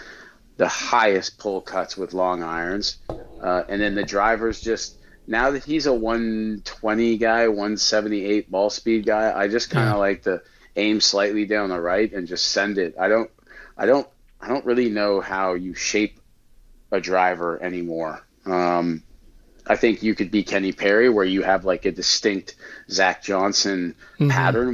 highest pull cuts with long irons, and then the drivers just. Now that he's a 120 guy, 178 ball speed guy, I just kind of like to aim slightly down the right and just send it. I don't really know how you shape a driver anymore. I think you could be Kenny Perry, where you have like a distinct Zach Johnson pattern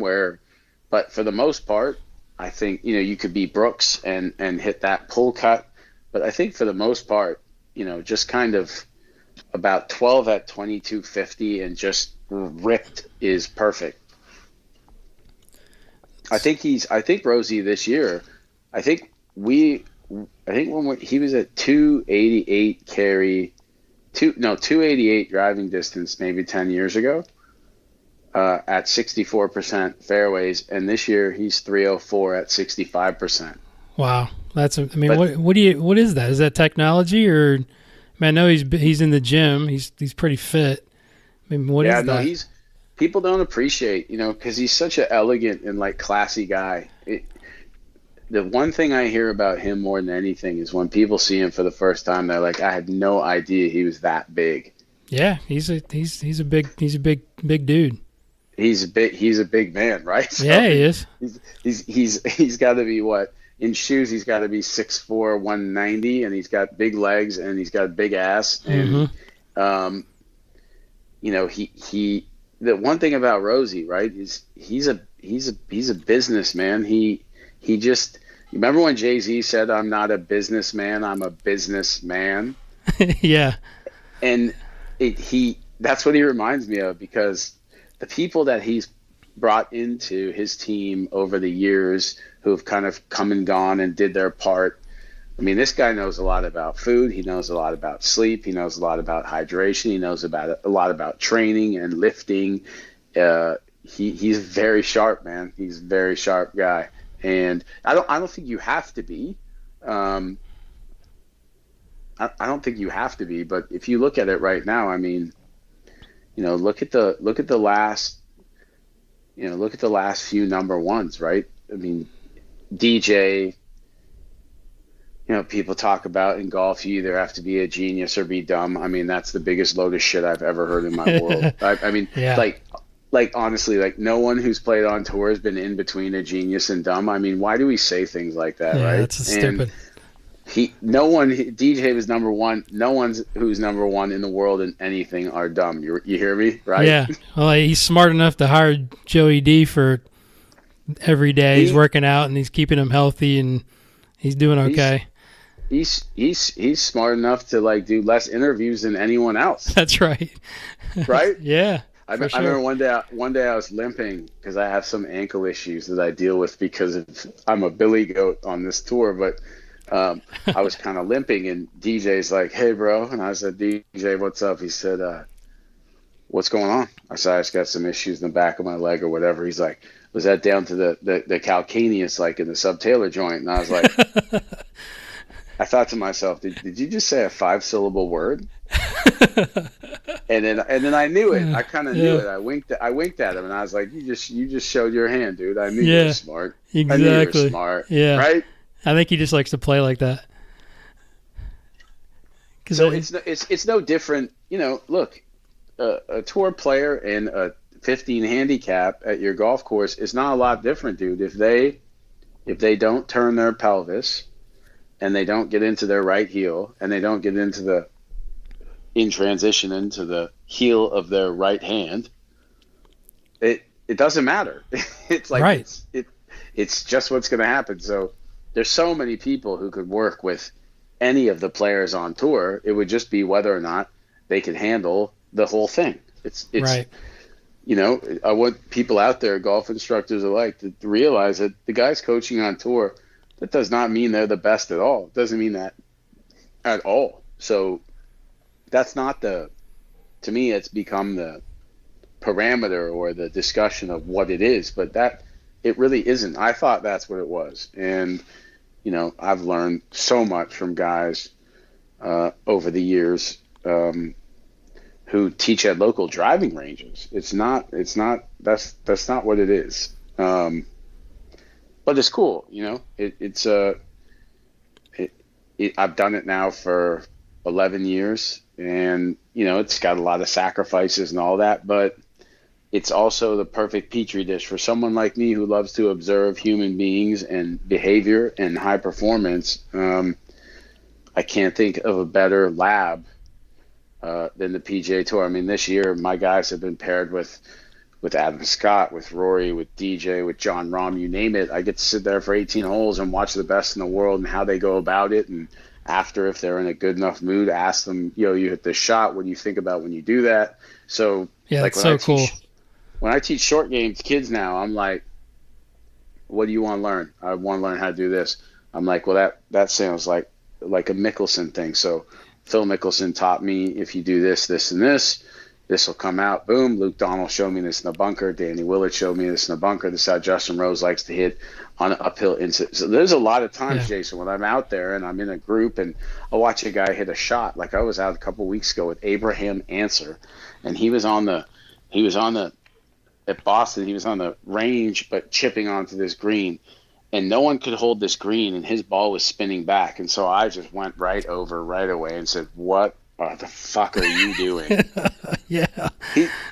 but for the most part, I think, you could be Brooks and hit that pull cut. But I think for the most part, just kind of about 12 at 2250 and just ripped is perfect. I think Rosie this year, I think when he was at 288 carry, 288 driving distance maybe 10 years ago, at 64% fairways, and this year he's 304 at 65%. Wow, what is that? Is that technology or? I know he's in the gym. He's pretty fit. I mean, what is that? No, people don't appreciate, because he's such an elegant and like classy guy. The one thing I hear about him more than anything is when people see him for the first time, they're like, I had no idea he was that big. Yeah, he's a big dude. He's a big man, right? So yeah, he is. He's got to be what? In shoes, he's got to be 6'4", 190, and he's got big legs and he's got a big ass. And the one thing about Rosie, right, is he's a businessman. He just, remember when Jay-Z said, "I'm not a businessman, I'm a businessman." Yeah. And that's what he reminds me of, because the people that he's brought into his team over the years who have kind of come and gone and did their part. I mean, this guy knows a lot about food. He knows a lot about sleep. He knows a lot about hydration. He knows a lot about training and lifting. He's very sharp, man. He's a very sharp guy. And I don't think you have to be. I don't think you have to be, but if you look at it right now, I mean, look at the last few number ones, right? I mean, DJ, people talk about in golf, you either have to be a genius or be dumb. I mean, that's the biggest load of shit I've ever heard in my world. I mean, yeah. like honestly, like no one who's played on tour has been in between a genius and dumb. I mean, why do we say things like that, right? That's stupid. DJ was number one. No one's who's number one in the world in anything are dumb. You hear me, right? Yeah. Well, he's smart enough to hire Joey D for every day. He's working out and he's keeping him healthy and he's doing okay. He's smart enough to like do less interviews than anyone else. That's right. Right? Yeah. I remember one day I was limping because I have some ankle issues that I deal with because I'm a billy goat on this tour, but I was kind of limping, and DJ's like, "Hey, bro," and I said, "DJ, what's up?" He said, "What's going on?" I said, "I just got some issues in the back of my leg or whatever." He's like, "Was that down to the calcaneus, like in the subtalar joint?" And I was like, I thought to myself, did you just say a 5-syllable word? And then I knew it. I kind of knew Yeah. it. I winked at him, and I was like, "You just showed your hand, dude. I knew you were Yeah. smart. I knew you were Exactly. smart, Yeah. right?" I think he just likes to play like that. Cause So it's no different. Look, a tour player and a 15 handicap at your golf course is not a lot different, dude. If they don't turn their pelvis and they don't get into their right heel and they don't get into the in transition into the heel of their right hand, it doesn't matter. It's like right. it's just what's going to happen. So there's so many people who could work with any of the players on tour. It would just be whether or not they could handle the whole thing. It's Right. I want people out there, golf instructors alike, to realize that the guys coaching on tour, that does not mean they're the best at all. It doesn't mean that at all. So that's not to me, it's become the parameter or the discussion of what it is, but that it really isn't. I thought that's what it was. And, I've learned so much from guys over the years who teach at local driving ranges. That's not what it is. But it's cool, I've done it now for 11 years, and it's got a lot of sacrifices and all that, but it's also the perfect petri dish for someone like me who loves to observe human beings and behavior and high performance. I can't think of a better lab than the PGA Tour. I mean, this year my guys have been paired with Adam Scott, with Rory, with DJ, with John Rahm, you name it. I get to sit there for 18 holes and watch the best in the world and how they go about it. And after, if they're in a good enough mood, ask them, you hit this shot. What do you think about when you do that? So, Yeah, like it's so cool. when I teach short game to kids now, I'm like, what do you want to learn? I want to learn how to do this. I'm like, well, that sounds like a Mickelson thing. So Phil Mickelson taught me, if you do this, this, and this will come out. Boom. Luke Donald showed me this in the bunker. Danny Willett showed me this in the bunker. This is how Justin Rose likes to hit on an uphill inside. So there's a lot of times, Jason, when I'm out there and I'm in a group and I'll watch a guy hit a shot. Like I was out a couple weeks ago with Abraham Answer, and he was on the at Boston. He was on the range, but chipping onto this green, and no one could hold this green, and his ball was spinning back. And so I just went right over right away and said, "What the fuck are you doing?" Yeah.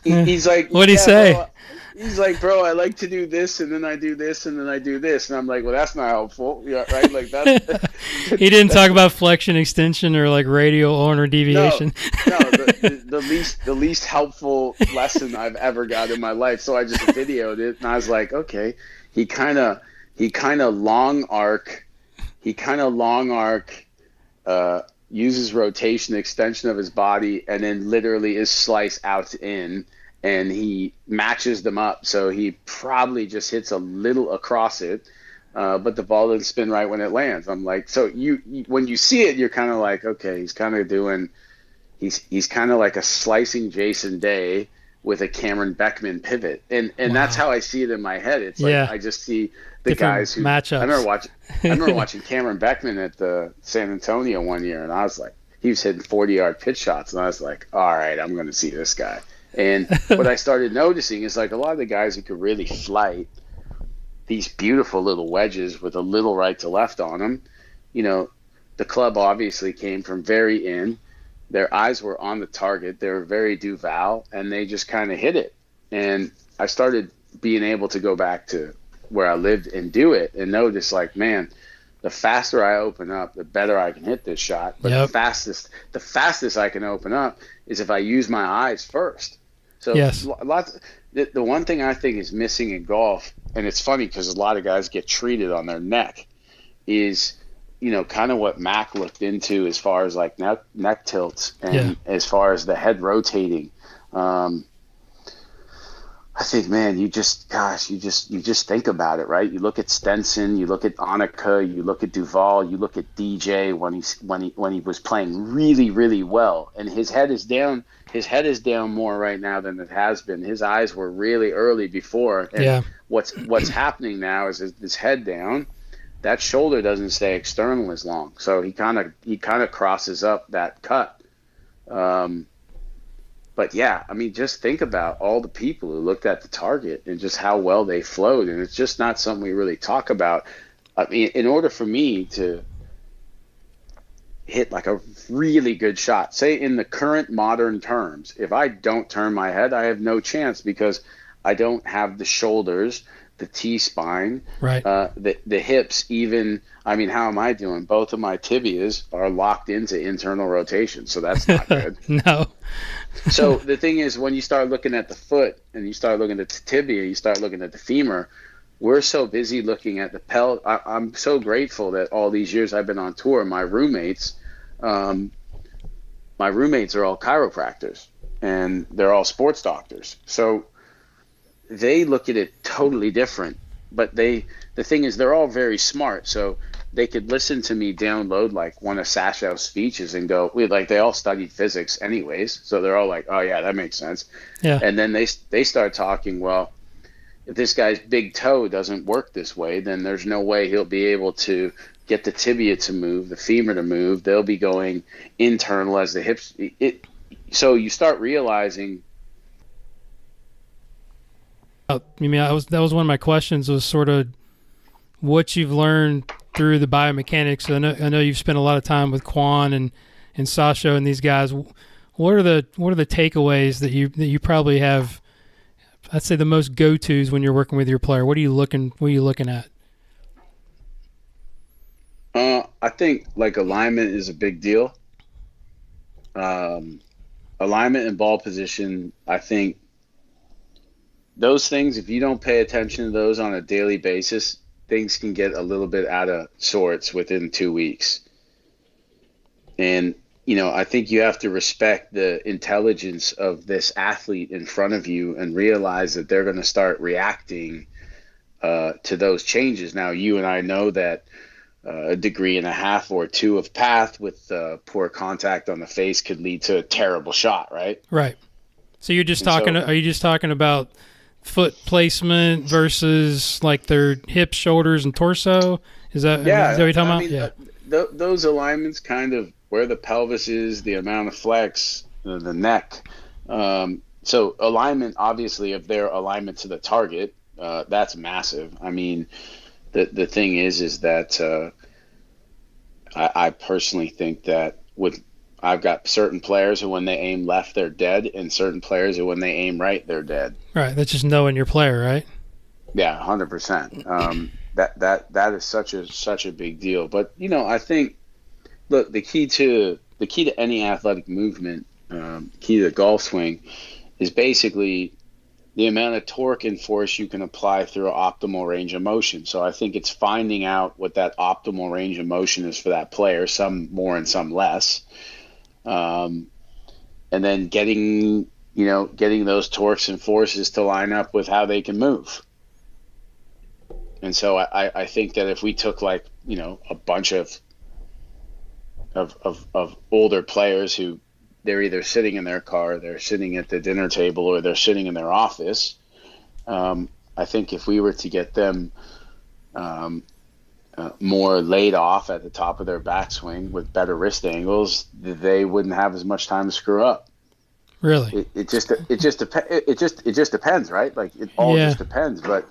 He's like, what'd he say? Bro. He's like, "Bro, I like to do this, and then I do this, and then I do this." And I'm like, "Well, that's not helpful." Yeah, right? Like that. He didn't talk about flexion extension or like radial ulnar deviation. No, the least helpful lesson I've ever got in my life. So I just videoed it, and I was like, okay, he kind of long arc, uses rotation extension of his body, and then literally is slice out in, and he matches them up. So he probably just hits a little across it, but the ball doesn't spin right when it lands. I'm like, so you when you see it, you're kind of like, okay, he's kind of doing, he's kind of like a slicing Jason Day with a Cameron Beckman pivot, and Wow. That's how I see it in my head. It's like I just see the different guys who matchups. I remember watching Cameron Beckman at the San Antonio one year, and I was like, he was hitting 40-yard pitch shots, and I was like, all right, I'm going to see this guy. And what I started noticing is like a lot of the guys who could really flight these beautiful little wedges with a little right to left on them, the club obviously came from very in. Their eyes were on the target. They were very Duval, and they just kind of hit it. And I started being able to go back to where I lived and do it and notice, like, man, the faster I open up, the better I can hit this shot. But the fastest I can open up is if I use my eyes first. So the one thing I think is missing in golf, and it's funny because a lot of guys get treated on their neck, is kind of what Mac looked into as far as like neck tilts and as far as the head rotating. I think, man, you just think about it, right? You look at Stenson, you look at Annika, you look at Duval, you look at DJ when he was playing really, really well, and his head is down. His head is down more right now than it has been. His eyes were really early before, and what's happening now is his head down. That shoulder doesn't stay external as long, so he kind of crosses up that cut, But yeah, I mean, just think about all the people who looked at the target and just how well they flowed. And it's just not something we really talk about. I mean, in order for me to hit like a really good shot, say in the current modern terms, if I don't turn my head, I have no chance because I don't have the shoulders, the T-spine, right, the hips even. I mean, how am I doing? Both of my tibias are locked into internal rotation, so that's not good. No. So the thing is, when you start looking at the foot and you start looking at the tibia, you start looking at the femur, we're so busy looking at the pelvis. I'm so grateful that all these years I've been on tour, my roommates are all chiropractors and they're all sports doctors. So they look at it totally different, but the thing is they're all very smart. So they could listen to me download like one of Sashow's speeches and go, they all studied physics anyways. So they're all like, oh yeah, that makes sense. Yeah. And then they start talking, well, if this guy's big toe doesn't work this way, then there's no way he'll be able to get the tibia to move, the femur to move. They'll be going internal as the hips. So you start realizing. I mean, that was one of my questions, was sort of what you've learned through the biomechanics. I know you've spent a lot of time with Quan and Sasho and these guys. What are the takeaways that you probably have? I'd say the most go-tos when you're working with your player. What are you looking at? I think like alignment is a big deal. Alignment and ball position, I think those things, if you don't pay attention to those on a daily basis, things can get a little bit out of sorts within 2 weeks. And, I think you have to respect the intelligence of this athlete in front of you and realize that they're going to start reacting to those changes. Now, you and I know that a degree and a half or two of path with poor contact on the face could lead to a terrible shot, right? Right. So are you just talking about foot placement versus like their hips, shoulders, and torso? Is that what you're talking about? Yeah. Those alignments, kind of where the pelvis is, the amount of flex, the neck. So alignment, obviously, if they're alignment to the target, that's massive. I mean, the thing is that I personally think that I've got certain players who when they aim left, they're dead, and certain players who when they aim right, they're dead. Right. That's just knowing your player, right? Yeah, 100%. That is such a big deal. But I think, look, the key to any athletic movement, key to the golf swing, is basically the amount of torque and force you can apply through an optimal range of motion. So I think it's finding out what that optimal range of motion is for that player, some more and some less. And then getting those torques and forces to line up with how they can move. And so I think that if we took a bunch of older players who they're either sitting in their car, they're sitting at the dinner table, or they're sitting in their office, I think if we were to get them more laid off at the top of their backswing with better wrist angles, they wouldn't have as much time to screw up. Really? It just depends, right? Like it all just depends. But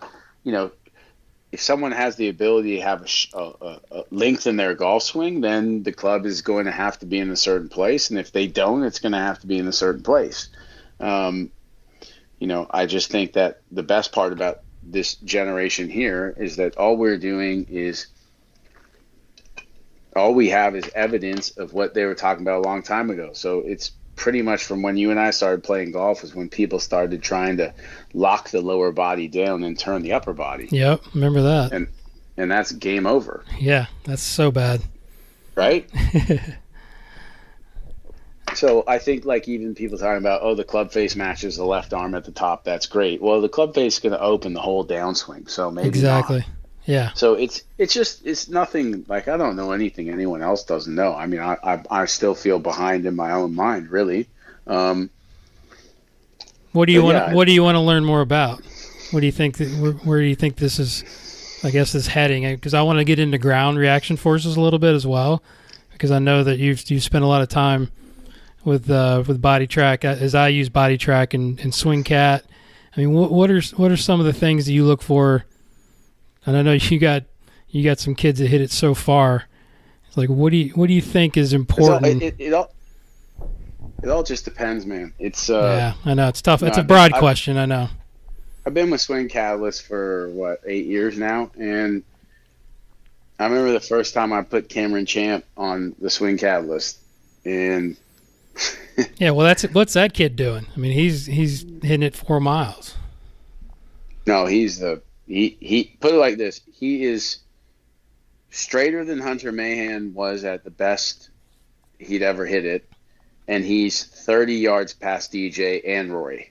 if someone has the ability to have a length in their golf swing, then the club is going to have to be in a certain place, and if they don't, it's going to have to be in a certain place. I just think that the best part about this generation here is that all we have is evidence of what they were talking about a long time ago. So it's pretty much from when you and I started playing golf is when people started trying to lock the lower body down and turn the upper body. Yep, remember that. And that's game over. Yeah, that's so bad. Right? So I think like even people talking about, the club face matches the left arm at the top, that's great. Well, the club face is going to open the whole downswing, so maybe exactly. Not. Yeah. So it's nothing like I don't know anything anyone else doesn't know. I mean, I still feel behind in my own mind, really. What do you want to learn more about? What do you think? Where do you think this is? I guess is heading, because I want to get into ground reaction forces a little bit as well, because I know that you've spent a lot of time with Body Track, as I use Body Track and Swing Cat. I mean, what are some of the things that you look for? And I know you got some kids that hit it so far. It's like, what do you think is important? It all just depends, man. It's yeah, I know it's tough. It's a broad question. I know. I've been with Swing Catalyst for 8 years now, and I remember the first time I put Cameron Champ on the Swing Catalyst, and yeah, well, what's that kid doing? I mean, he's hitting it 4 miles. No, he put it like this: he is straighter than Hunter Mahan was at the best he'd ever hit it, and he's 30 yards past DJ and Rory.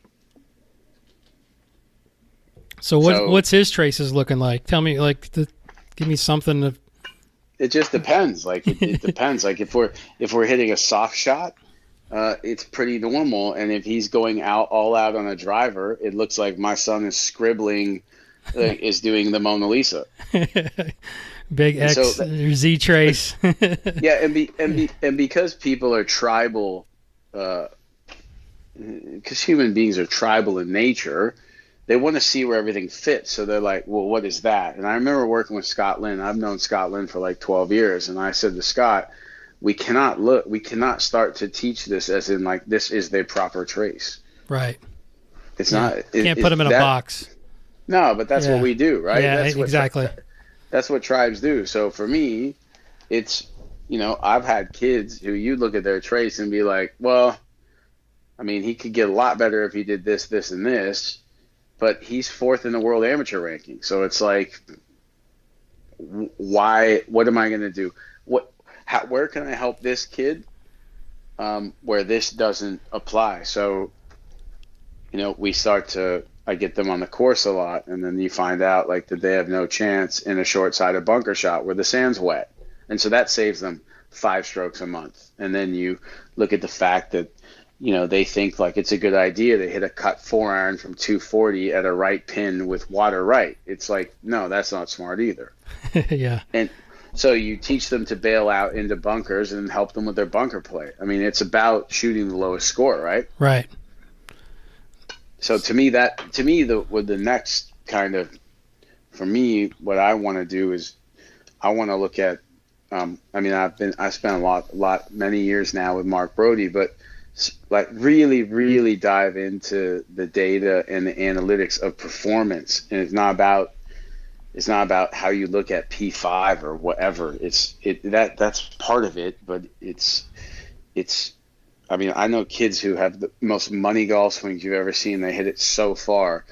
So what's his traces looking like? Tell me, give me something to. It just depends. Like it depends. Like if we're hitting a soft shot, it's pretty normal. And if he's going all out on a driver, it looks like my son is scribbling, is doing the Mona Lisa. Big X or Z trace. Yeah, and because people are tribal, because human beings are tribal in nature. They want to see where everything fits. So they're like, well, what is that? And I remember working with Scott Lynn. I've known Scott Lynn for like 12 years. And I said to Scott, we cannot start to teach this as in like, this is their proper trace. Right. It's not. Can't put them in a box. No, but that's what we do, right? Yeah, exactly. That's what tribes do. So for me, it's, I've had kids who you look at their trace and be like, well, I mean, he could get a lot better if he did this, this, and this. But he's 4th in the world amateur ranking. So it's like, why? What am I going to do? Where can I help this kid where this doesn't apply? So, I get them on the course a lot, and then you find out like that they have no chance in a short-sided bunker shot where the sand's wet. And so that saves them 5 strokes a month. And then you look at the fact that, they think like it's a good idea to hit a cut 4-iron from 240 at a right pin with water right. It's like, no, that's not smart either. Yeah. And so you teach them to bail out into bunkers and help them with their bunker play. I mean, it's about shooting the lowest score, right? Right. So to me, the next kind of, for me, what I want to do is I want to look at, I spent many years now with Mark Brody, but like really, really dive into the data and the analytics of performance. And it's not about how you look at P5 or whatever. That's part of it, but I know kids who have the most money golf swings you've ever seen. They hit it so far,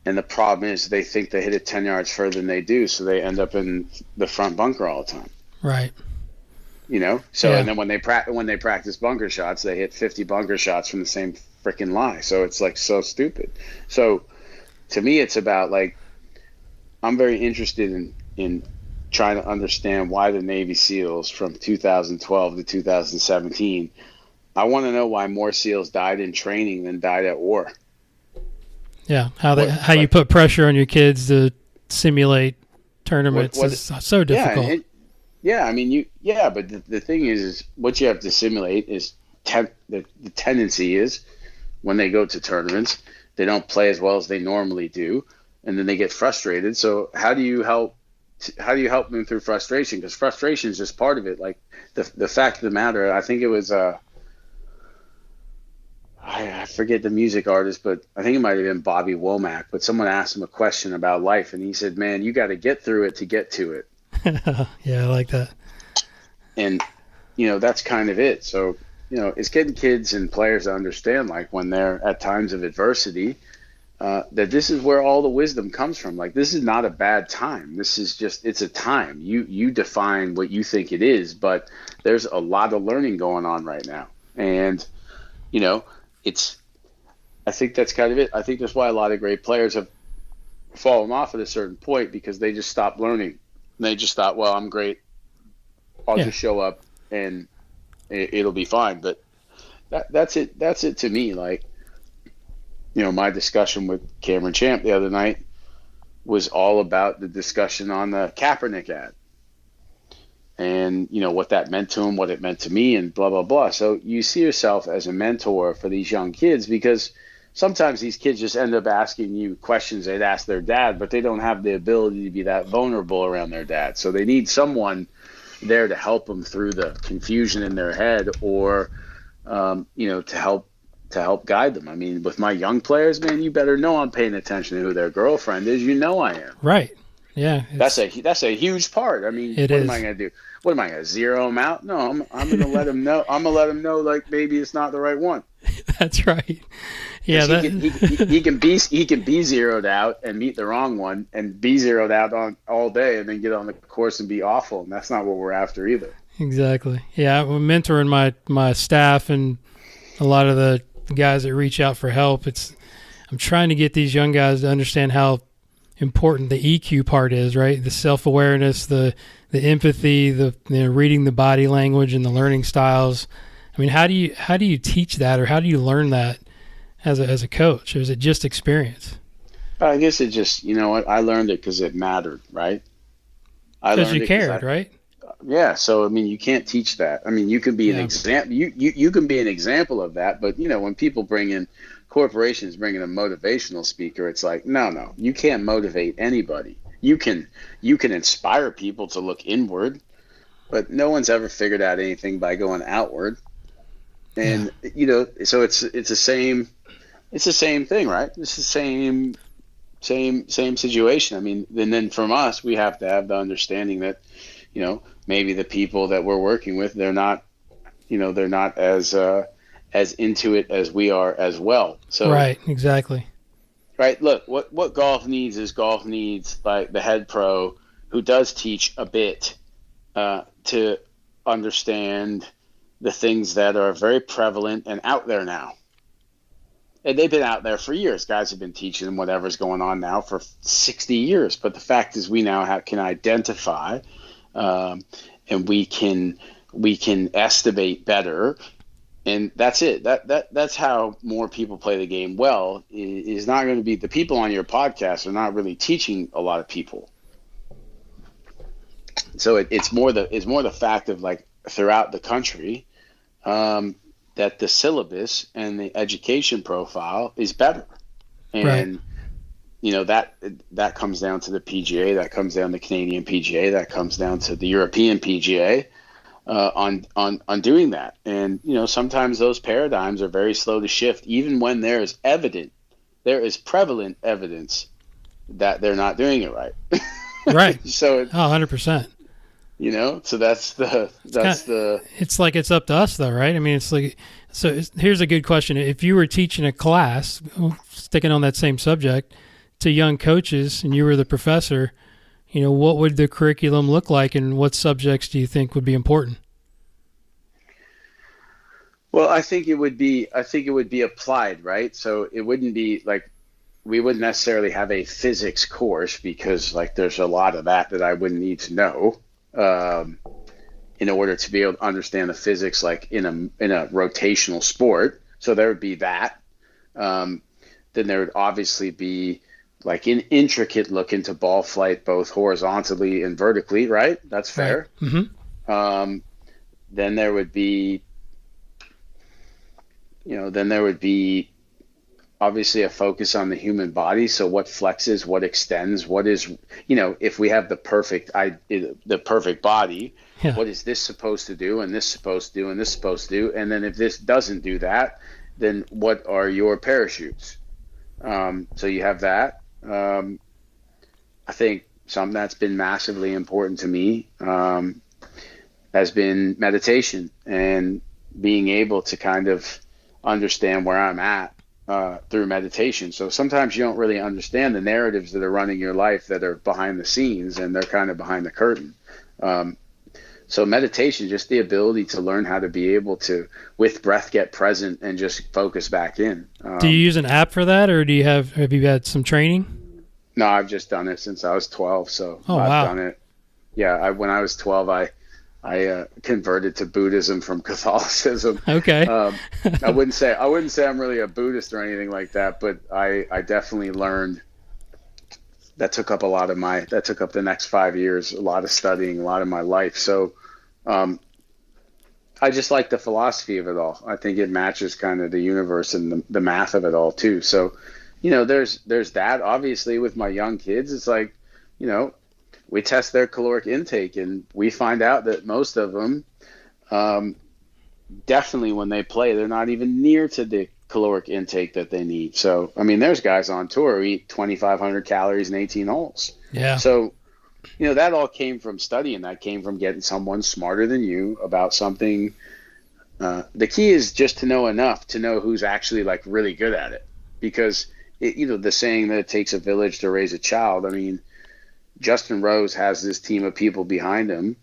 and the problem is they think they hit it 10 yards further than they do, so they end up in the front bunker all the time. Right. So and then when they practice bunker shots, they hit 50 bunker shots from the same freaking lie. So it's like so stupid. So to me, it's about like, I'm very interested in trying to understand why the Navy SEALs from 2012 to 2017, I want to know why more SEALs died in training than died at war. Yeah, how you put pressure on your kids to simulate tournaments is so difficult. But the thing is what you have to simulate is the tendency is when they go to tournaments, they don't play as well as they normally do, and then they get frustrated. So how do you help them through frustration? Because frustration is just part of it. Like the fact of the matter, I think it was I forget the music artist, but I think it might have been Bobby Womack. But someone asked him a question about life, and he said, "Man, you got to get through it to get to it." Yeah, I like that. And that's kind of it. So it's getting kids and players to understand, like when they're at times of adversity, that this is where all the wisdom comes from. Like this is not a bad time. This is just, it's a time. You define what you think it is, but there's a lot of learning going on right now. And I think that's kind of it. I think that's why a lot of great players have fallen off at a certain point, because they just stopped learning. And they just thought, well, I'm great. I'll just show up and it'll be fine. But that's it. That's it to me. Like, my discussion with Cameron Champ the other night was all about the discussion on the Kaepernick ad. and what that meant to him, what it meant to me, and blah, blah, blah. So you see yourself as a mentor for these young kids, because sometimes these kids just end up asking you questions they'd ask their dad, but they don't have the ability to be that vulnerable around their dad. So they need someone there to help them through the confusion in their head, or to help guide them. I mean, with my young players, man, you better know I'm paying attention to who their girlfriend is. I am. Right. Yeah. That's a huge part. I mean, what am I going to do? What am I going to zero them out? No, I'm going to let them know. I'm going to let them know, like, maybe it's not the right one. That's right. Yeah. He can be zeroed out and meet the wrong one, and be zeroed out on all day, and then get on the course and be awful. And that's not what we're after either. Exactly. Yeah. I'm mentoring my staff and a lot of the guys that reach out for help. I'm trying to get these young guys to understand how important the EQ part is, right? The self-awareness, the empathy, the reading the body language and the learning styles. I mean, how do you teach that, or how do you learn that as a coach? Or is it just experience? I guess it just, I learned it because it mattered, right? Because you cared, right? Yeah. So, I mean, you can't teach that. I mean, you can be an example. You can be an example of that. But, when people corporations bring in a motivational speaker, it's like, no, you can't motivate anybody. You can inspire people to look inward, but no one's ever figured out anything by going outward. And, so it's the same thing, right? It's the same situation. I mean, and then from us, we have to have the understanding that, maybe the people that we're working with, they're not as into it as we are as well. So right, exactly. Right. Look, what golf needs like the head pro who does teach a bit to understand the things that are very prevalent and out there now. And they've been out there for years. Guys have been teaching them whatever's going on now for 60 years. But the fact is, we now can identify, and we can estimate better. And that's it. That's how more people play the game well. Is not going to be the people on your podcast are not really teaching a lot of people. So it's more the fact of, like, throughout the country, that the syllabus and the education profile is better, and right. That comes down to the PGA, that comes down to the Canadian PGA, that comes down to the European PGA. On doing that. And, sometimes those paradigms are very slow to shift, even when there is prevalent evidence that they're not doing it right. Right. So 100%. So it's like, it's up to us though, right? I mean, it's like, here's a good question. If you were teaching a class, sticking on that same subject, to young coaches, and you were the professor, what would the curriculum look like, and what subjects do you think would be important? Well, I think it would be applied, right? So it wouldn't be like, we wouldn't necessarily have a physics course, because, like, there's a lot of that I wouldn't need to know in order to be able to understand the physics, like in a rotational sport. So there would be that. Then there would obviously be, like, an intricate look into ball flight, both horizontally and vertically, right? That's fair. Right. Mm-hmm. Then there would be, obviously a focus on the human body. So what flexes, what extends, what is, if we have the perfect body, yeah. What is this supposed to do, and this supposed to do, and this supposed to do? And then if this doesn't do that, then what are your parachutes? So you have that. I think something that's been massively important to me has been meditation, and being able to kind of understand where I'm at through meditation. So sometimes you don't really understand the narratives that are running your life that are behind the scenes, and they're kind of behind the curtain. So meditation, just the ability to learn how to be able to, with breath, get present and just focus back in. Do you use an app for that, or have you had some training? No, I've just done it since I was 12. So I've done it. Yeah. When I was 12, I converted to Buddhism from Catholicism. Okay. I wouldn't say I'm really a Buddhist or anything like that, but I definitely learned. That took up the next 5 years, a lot of studying, a lot of my life. So I just like the philosophy of it all. I think it matches kind of the universe and the math of it all too. So, there's that. Obviously, with my young kids, it's like, we test their caloric intake, and we find out that most of them, definitely when they play, they're not even near to the caloric intake that they need. So, I mean, there's guys on tour who eat 2,500 calories in 18 holes. Yeah. So, that all came from studying. That came from getting someone smarter than you about something. The key is just to know enough to know who's actually like really good at it, because the saying that it takes a village to raise a child. I mean, Justin Rose has this team of people behind him.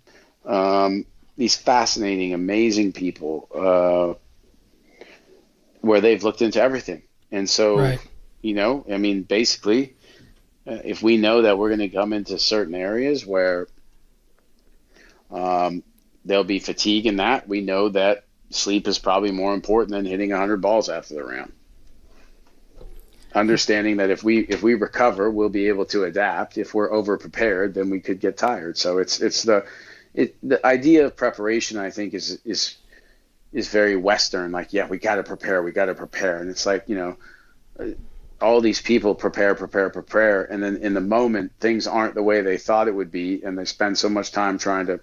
These fascinating, amazing people, where they've looked into everything. And so, right. I mean, basically, if we know that we're going to come into certain areas where there'll be fatigue in that, we know that sleep is probably more important than hitting 100 balls after the round. Understanding that if we recover, we'll be able to adapt. If we're over prepared, then we could get tired. So it's the idea of preparation, I think, is very Western. Like, yeah, we got to prepare, and it's like, all these people prepare, and then in the moment things aren't the way they thought it would be, and they spend so much time trying to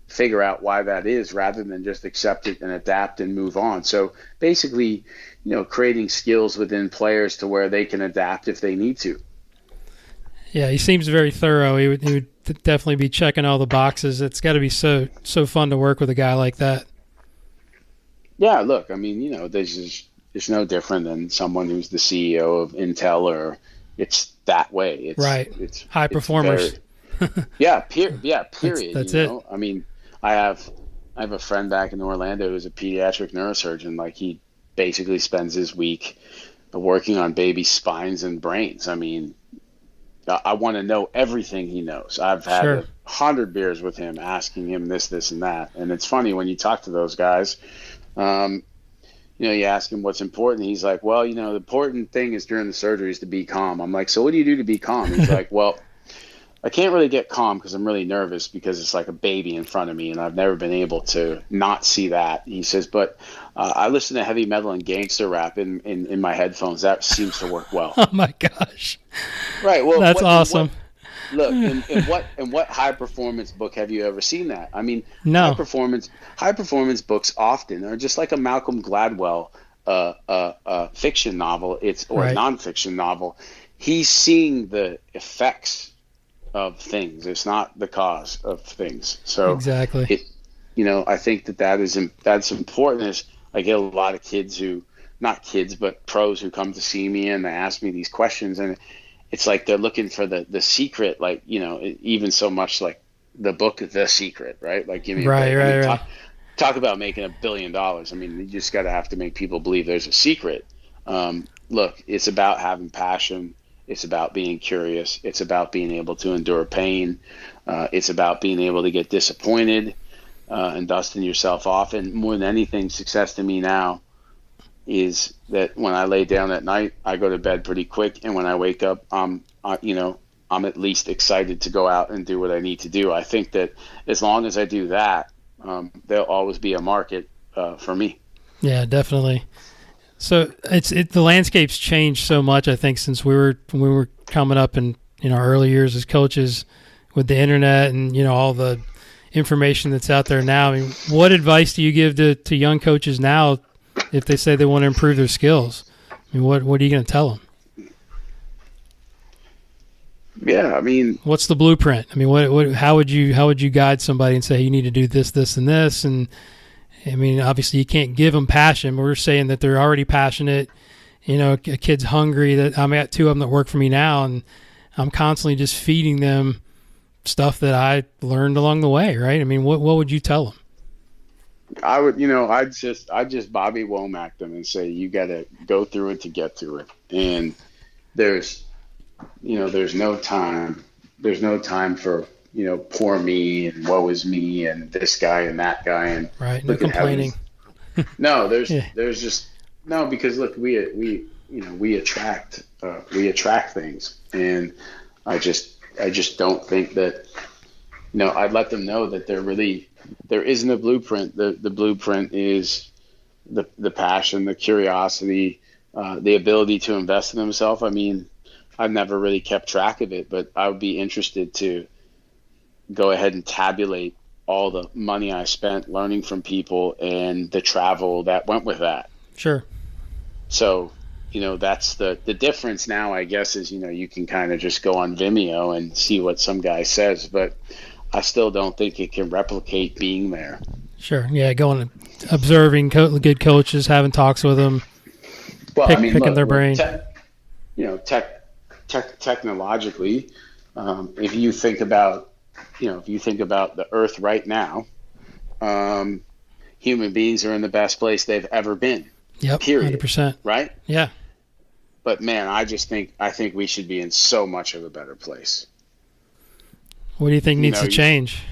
figure out why that is, rather than just accept it and adapt and move on. So basically, creating skills within players to where they can adapt if they need to. Yeah, he seems very thorough. He would definitely be checking all the boxes. It's got to be so fun to work with a guy like that. Yeah, look, I mean, it's no different than someone who's the CEO of Intel, or it's that way. It's, right. It's high performers. Period. That's it. I mean, I have a friend back in Orlando who's a pediatric neurosurgeon. Like, he basically spends his week working on baby spines and brains. I mean, I want to know everything he knows. I've had 100 beers with him, asking him this, and that. And it's funny when you talk to those guys. You ask him what's important. He's like, well, the important thing is during the surgery is to be calm. I'm like, so what do you do to be calm? He's like, well, I can't really get calm because I'm really nervous because it's like a baby in front of me, and I've never been able to not see that. He says, but I listen to heavy metal and gangster rap in my headphones. That seems to work well. Oh my gosh. Right. Well, that's awesome. Look, in what high performance book have you ever seen that? I mean, no. High performance books often are just like a Malcolm Gladwell fiction novel. Or a nonfiction novel. He's seeing the effects of things. It's not the cause of things. So exactly. I think that's important. Is I get a lot of kids not kids, but pros who come to see me and they ask me these questions, and it's like they're looking for the secret, like, even so much like the book, The Secret, right? Like, give me right. Talk about making $1 billion. I mean, you just have to make people believe there's a secret. Look, it's about having passion. It's about being curious. It's about being able to endure pain. It's about being able to get disappointed and dusting yourself off. And more than anything, success to me now is that when I lay down at night, I go to bed pretty quick, and when I wake up, I'm at least excited to go out and do what I need to do. I think that as long as I do that, there'll always be a market for me. Yeah, definitely. So the landscape's changed so much, I think, since we were coming up in our early years as coaches, with the internet and all the information that's out there now. I mean, what advice do you give to young coaches now if they say they want to improve their skills? I mean, what are you going to tell them? Yeah, I mean, what's the blueprint? I mean, how would you guide somebody and say, hey, you need to do this, and this? And I mean, obviously you can't give them passion. We're saying that they're already passionate. A kid's hungry. That I got two of them that work for me now, and I'm constantly just feeding them stuff that I learned along the way. Right? I mean, what would you tell them? I would, I'd just Bobby Womack them and say, you got to go through it to get through it. And there's no time for, poor me and woe is me and this guy and that guy and right. No complaining. No, there's just no, because look, we attract things, and I just don't think that I'd let them know that there isn't a blueprint. The blueprint is the passion, the curiosity, the ability to invest in themselves. I mean, I've never really kept track of it, but I would be interested to go ahead and tabulate all the money I spent learning from people and the travel that went with that. Sure. So, that's the difference now, I guess, is, you can kind of just go on Vimeo and see what some guy says, but I still don't think it can replicate being there. Sure. Yeah. Going and observing good coaches, having talks with them, picking their brain. Technologically, if you think about the earth right now, human beings are in the best place they've ever been. Yep. Period. 100%. Right? Yeah. But man, I think we should be in so much of a better place. What do you think needs to change?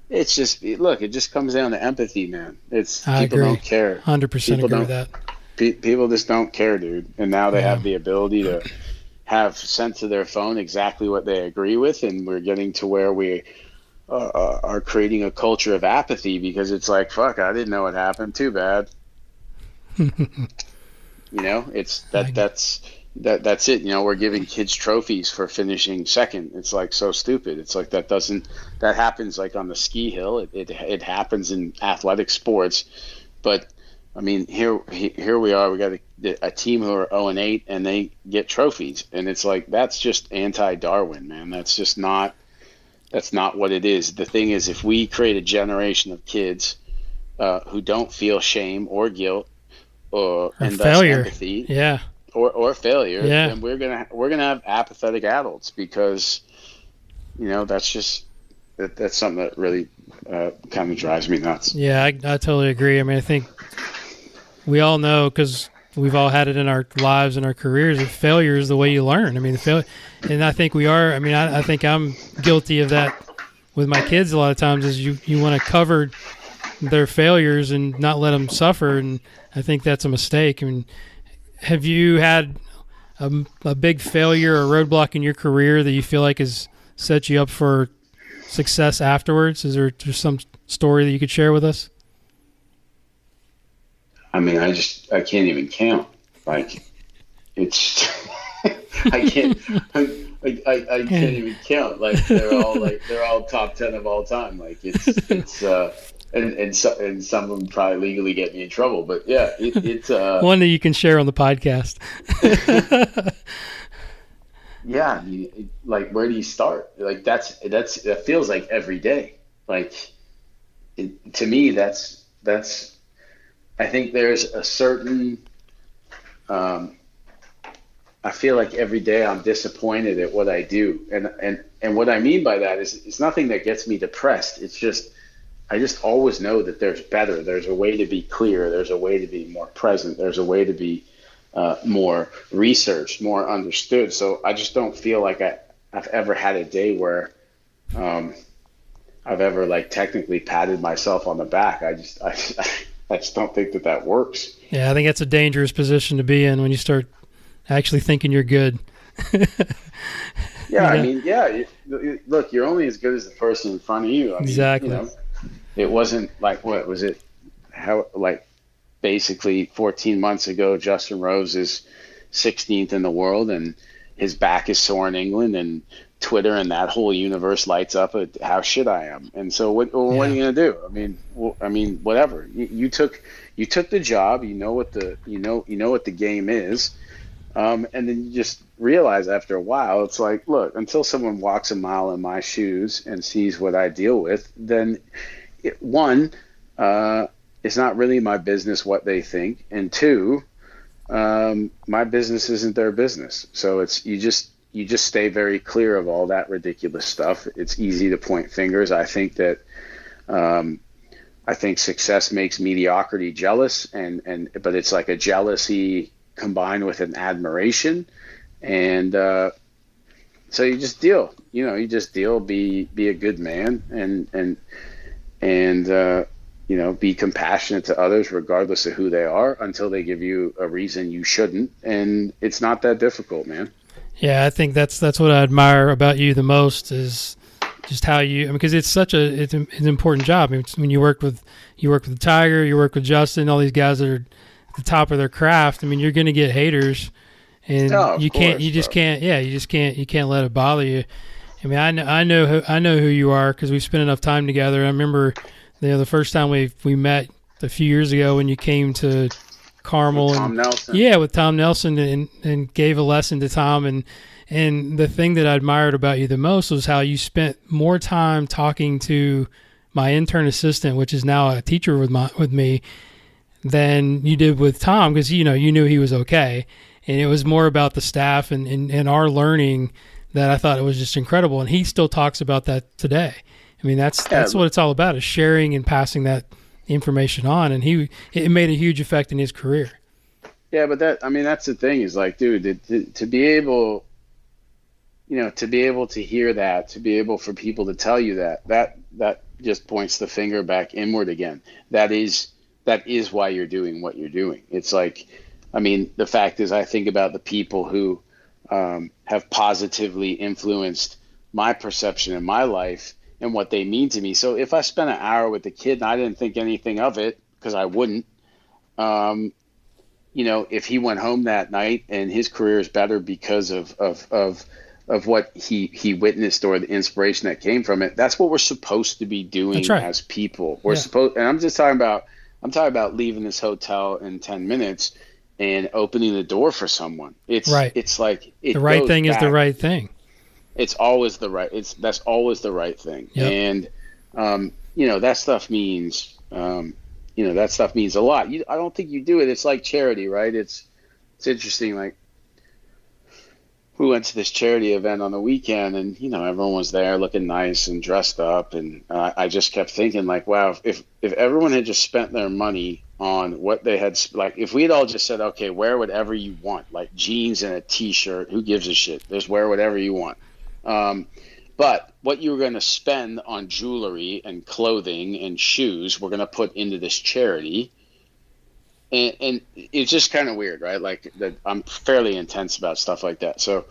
It's just, look, it just comes down to empathy, man. I people agree. Don't care. 100% agree with that. People just don't care, dude. And now they have the ability to have sent to their phone exactly what they agree with, and we're getting to where we are creating a culture of apathy because it's like, fuck, I didn't know what happened. Too bad. It's that's it. We're giving kids trophies for finishing second. It's like so stupid. It's like that happens like on the ski hill. It happens in athletic sports, but I mean here we are. We got a team who are 0-8 and they get trophies, and it's like that's just anti-Darwin, man. That's not what it is. The thing is, if we create a generation of kids who don't feel shame or guilt or failure, empathy, or failure, then we're gonna have apathetic adults because that's something that really kind of drives me nuts. Yeah, I totally agree. I mean, I think we all know because we've all had it in our lives and our careers that failure is the way you learn. I mean, and I think we are. I mean, I think I'm guilty of that with my kids a lot of times. Is you want to cover their failures and not let them suffer, and I think that's a mistake. I mean, have you had a big failure or roadblock in your career that you feel like has set you up for success afterwards? Is there some story that you could share with us? I mean, I can't even count. Like, it's I can't even count. Like they're all top 10 of all time. Like it's and some of them probably legally get me in trouble. But yeah, it's one that you can share on the podcast. Yeah, I mean, like where do you start? Like that feels like every day. Like to me, that's. I think there's a certain. I feel like every day I'm disappointed at what I do, and what I mean by that is it's nothing that gets me depressed. It's just I just always know that there's better. There's a way to be clear. There's a way to be more present. There's a way to be more researched, more understood. So I just don't feel like I've ever had a day where I've ever like technically patted myself on the back. I just don't think that works. Yeah, I think that's a dangerous position to be in when you start actually thinking you're good. I mean, look, you're only as good as the person in front of you. I mean, exactly. It wasn't like, what was it? How, like, basically 14 months ago, Justin Rose is 16th in the world and his back is sore in England, and Twitter and that whole universe lights up at how shit I am. And so what are you going to do? I mean, whatever. You took the job, you know what the game is. And then you just realize after a while, it's like, look, until someone walks a mile in my shoes and sees what I deal with, then it's not really my business what they think. And two, my business isn't their business. So it's, you just stay very clear of all that ridiculous stuff. It's easy to point fingers. I think that, I think success makes mediocrity jealous, but it's like a jealousy combined with an admiration, and so you just deal. Be a good man, and be compassionate to others regardless of who they are until they give you a reason you shouldn't, and it's not that difficult, man. Yeah, I think that's what I admire about you the most is just how because it's such it's an important job. I mean, when you work with Tiger, you work with Justin, all these guys that are at the top of their craft. I mean, you're going to get haters, and you can't let it bother you. I mean, I know who you are because we've spent enough time together. I remember, the first time we met a few years ago when you came to Carmel, with Tom Nelson. Yeah, with Tom Nelson, and gave a lesson to Tom. And the thing that I admired about you the most was how you spent more time talking to my intern assistant, which is now a teacher with me, than you did with Tom, because you knew he was okay, and it was more about the staff and our learning that I thought it was just incredible. And he still talks about that today. I mean, that's what it's all about, is sharing and passing that information on. And it made a huge effect in his career. Yeah, but that's the thing, is like, dude, to be able, to be able to hear that, to be able for people to tell you that just points the finger back inward again. That is why you're doing what you're doing. It's like, I mean, the fact is, I think about the people who have positively influenced my perception in my life and what they mean to me. So if I spent an hour with the kid and I didn't think anything of it, because I wouldn't, if he went home that night and his career is better because of what he witnessed or the inspiration that came from it, that's what we're supposed to be doing as people. We're supposed, and I'm talking about leaving this hotel in 10 minutes and opening the door for someone. It's right. It's like the right thing is the right thing. It's always the right. That's always the right thing. Yep. And that stuff means that stuff means a lot. I don't think you do it. It's like charity, right? It's interesting. Like, we went to this charity event on the weekend, and everyone was there looking nice and dressed up, and I just kept thinking, like, wow, if everyone had just spent their money on what they had, like, if we had all just said, okay, wear whatever you want, like jeans and a t-shirt, who gives a shit, just wear whatever you want, but what you were going to spend on jewelry and clothing and shoes, we're going to put into this charity. And it's just kind of weird, right? Like, that I'm fairly intense about stuff like that. So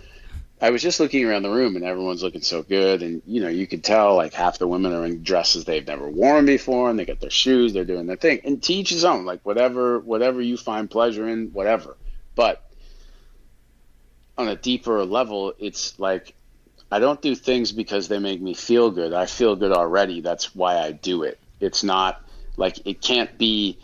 I was just looking around the room, and everyone's looking so good. And, you could tell, like, half the women are in dresses they've never worn before, and they got their shoes, they're doing their thing. And to each his own, like, whatever you find pleasure in, whatever. But on a deeper level, it's like, I don't do things because they make me feel good. I feel good already. That's why I do it. It's not like, it can't be,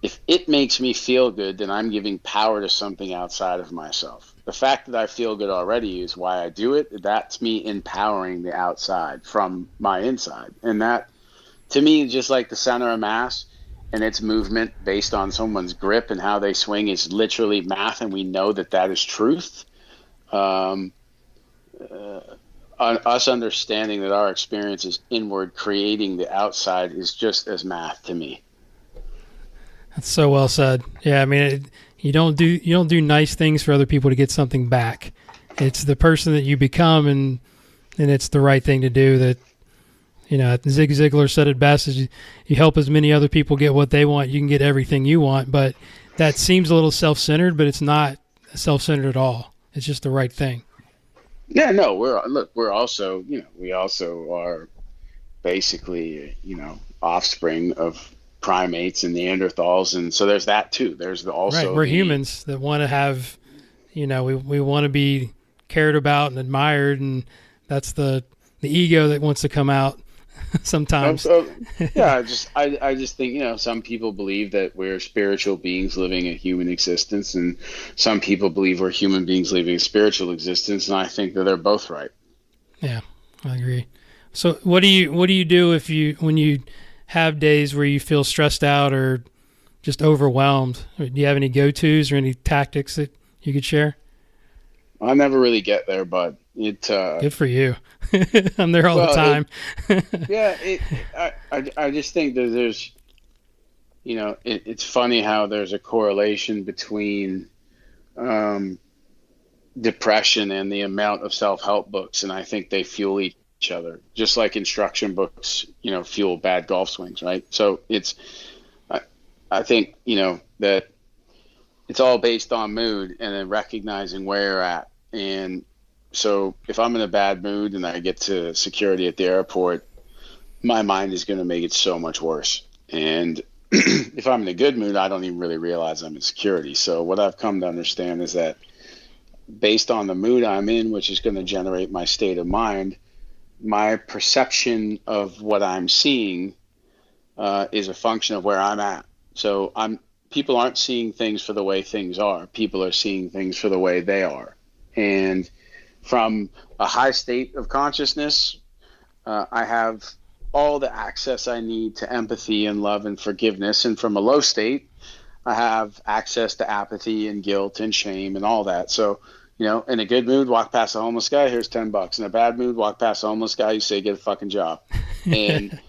if it makes me feel good, then I'm giving power to something outside of myself. The fact that I feel good already is why I do it. That's me empowering the outside from my inside. And that, to me, just like the center of mass and its movement based on someone's grip and how they swing is literally math, and we know that is truth. Us understanding that our experience is inward, creating the outside, is just as math to me. That's so well said. Yeah, I mean, you don't do nice things for other people to get something back. It's the person that you become, and it's the right thing to do. That, Zig Ziglar said it best: is you help as many other people get what they want, you can get everything you want. But that seems a little self-centered, but it's not self-centered at all. It's just the right thing. Yeah, no, we're also, we also are basically, offspring of primates and Neanderthals, and so there's that too. There's we're humans that want to have, we want to be cared about and admired, and that's the ego that wants to come out sometimes. Yeah, I just think, some people believe that we're spiritual beings living a human existence, and some people believe we're human beings living a spiritual existence, and I think that they're both right. Yeah, I agree. So what do you do when you have days where you feel stressed out or just overwhelmed? Do you have any go-tos or any tactics that you could share? I never really get there, but good for you. I'm there all the time. I just think that there's, it's funny how there's a correlation between depression and the amount of self-help books, and I think they fuel each other, just like instruction books, fuel bad golf swings, right? So I think, that it's all based on mood and then recognizing where you're at. And So if I'm in a bad mood and I get to security at the airport, my mind is going to make it so much worse. And if I'm in a good mood, I don't even really realize I'm in security. So what I've come to understand is that based on the mood I'm in, which is going to generate my state of mind, my perception of what I'm seeing is a function of where I'm at. So people aren't seeing things for the way things are. People are seeing things for the way they are. And from a high state of consciousness, I have all the access I need to empathy and love and forgiveness. And from a low state, I have access to apathy and guilt and shame and all that. So, in a good mood, walk past a homeless guy, here's $10. In a bad mood, walk past a homeless guy, you say, get a fucking job. And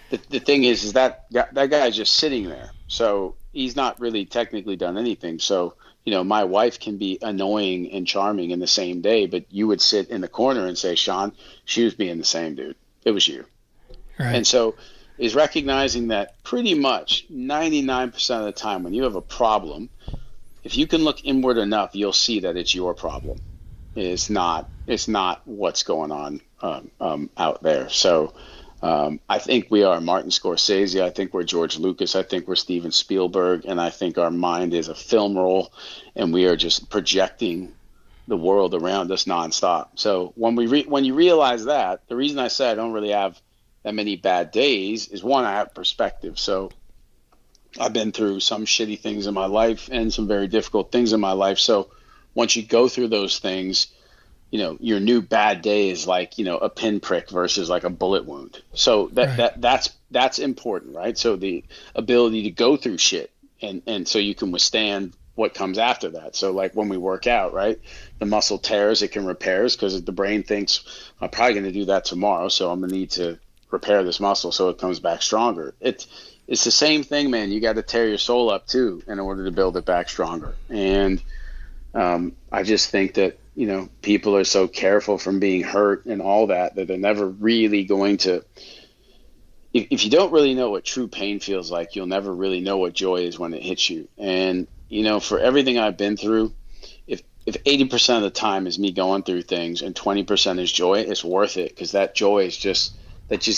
the thing is that guy's just sitting there. So he's not really technically done anything. So, my wife can be annoying and charming in the same day, but you would sit in the corner and say, Sean, she was being the same dude. It was you. Right. And so is recognizing that pretty much 99% of the time when you have a problem, if you can look inward enough, you'll see that it's your problem. It's not what's going on out there. So I think we are Martin Scorsese. I think we're George Lucas. I think we're Steven Spielberg. And I think our mind is a film roll, and we are just projecting the world around us nonstop. So when you realize that, the reason I say I don't really have that many bad days is, one, I have perspective. So I've been through some shitty things in my life and some very difficult things in my life. So once you go through those things, your new bad day is like, a pinprick versus like a bullet wound. So that's important, right? So the ability to go through shit and so you can withstand what comes after that. So like when we work out, right, the muscle tears, it can repairs because the brain thinks I'm probably going to do that tomorrow. So I'm going to need to repair this muscle so it comes back stronger. It's the same thing, man. You got to tear your soul up too in order to build it back stronger. And I just think that, people are so careful from being hurt and all that they're never really going to, if you don't really know what true pain feels like, you'll never really know what joy is when it hits you. And, for everything I've been through, if 80% of the time is me going through things and 20% is joy, it's worth it, because that joy is just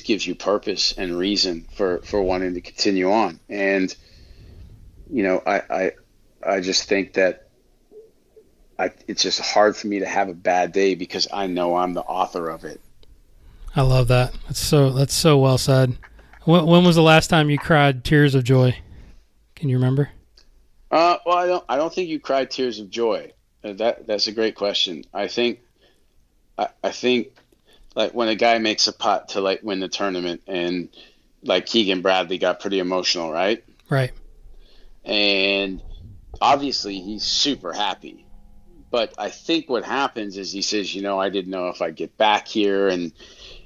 gives you purpose and reason for wanting to continue on. And, I just think that it's just hard for me to have a bad day because I know I'm the author of it. I love that. That's so well said. When was the last time you cried tears of joy? Can you remember? Well, I don't think you cried tears of joy. That's a great question. I think like when a guy makes a putt to like win the tournament, and like Keegan Bradley got pretty emotional, right? Right. And obviously he's super happy. But I think what happens is he says, I didn't know if I'd get back here and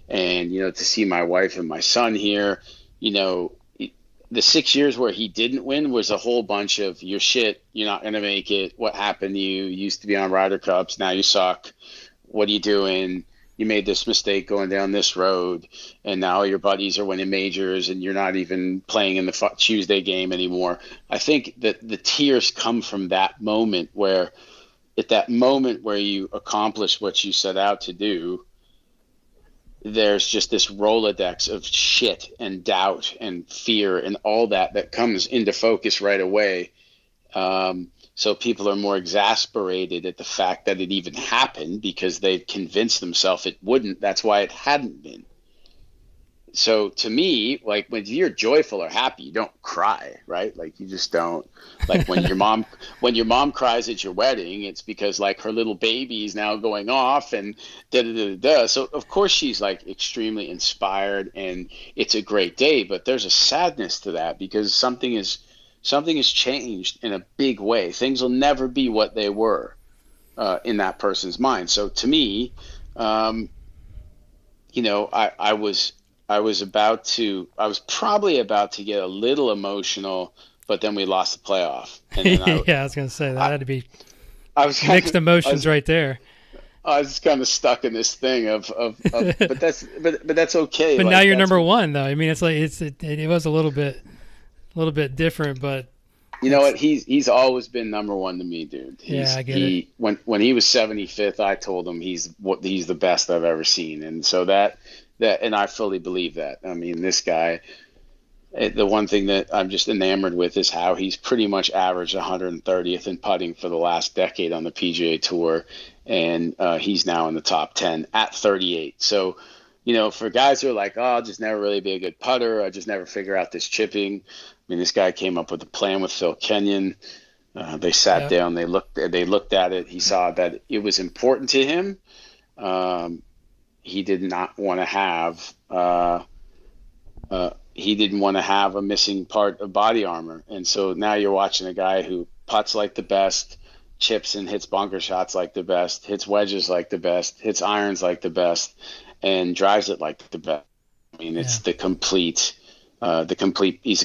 to see my wife and my son here. The 6 years where he didn't win was a whole bunch of your shit. You're not going to make it. What happened to you? You used to be on Ryder Cups. Now you suck. What are you doing? You made this mistake going down this road, and now your buddies are winning majors and you're not even playing in the Tuesday game anymore. I think that the tears come from that moment where, at that moment where you accomplish what you set out to do, there's just this Rolodex of shit and doubt and fear and all that comes into focus right away. So people are more exasperated at the fact that it even happened because they've convinced themselves it wouldn't. That's why it hadn't been. So to me, like when you're joyful or happy, you don't cry, right? Like you just don't. Like when your mom cries at your wedding, it's because like her little baby is now going off and da da da da. So of course she's like extremely inspired and it's a great day, but there's a sadness to that because something has changed in a big way. Things will never be what they were in that person's mind. So to me, I was probably about to get a little emotional, but then we lost the playoff. And then yeah, I was going to say that had to be mixed emotions right there. I was kind of stuck in this thing of but that's okay. But like, now you're number one, though. I mean, it's like it was a little bit different, but You know what? He's always been number one to me, dude. I get it. When he was 75th, I told him he's the best I've ever seen, and so that and I fully believe that. I mean, this guy. The one thing that I'm just enamored with is how he's pretty much averaged 130th in putting for the last decade on the PGA Tour, and he's now in the top 10 at 38. So, for guys who are like, oh, I'll just never really be a good putter, I just never figure out this chipping. I mean, this guy came up with a plan with Phil Kenyon. They sat down, they looked at it. He saw that it was important to him. He did not want to have. He didn't want to have a missing part of body armor. And so now you're watching a guy who putts like the best, chips and hits bunker shots like the best, hits wedges like the best, hits irons like the best, and drives it like the best. I mean, it's he's a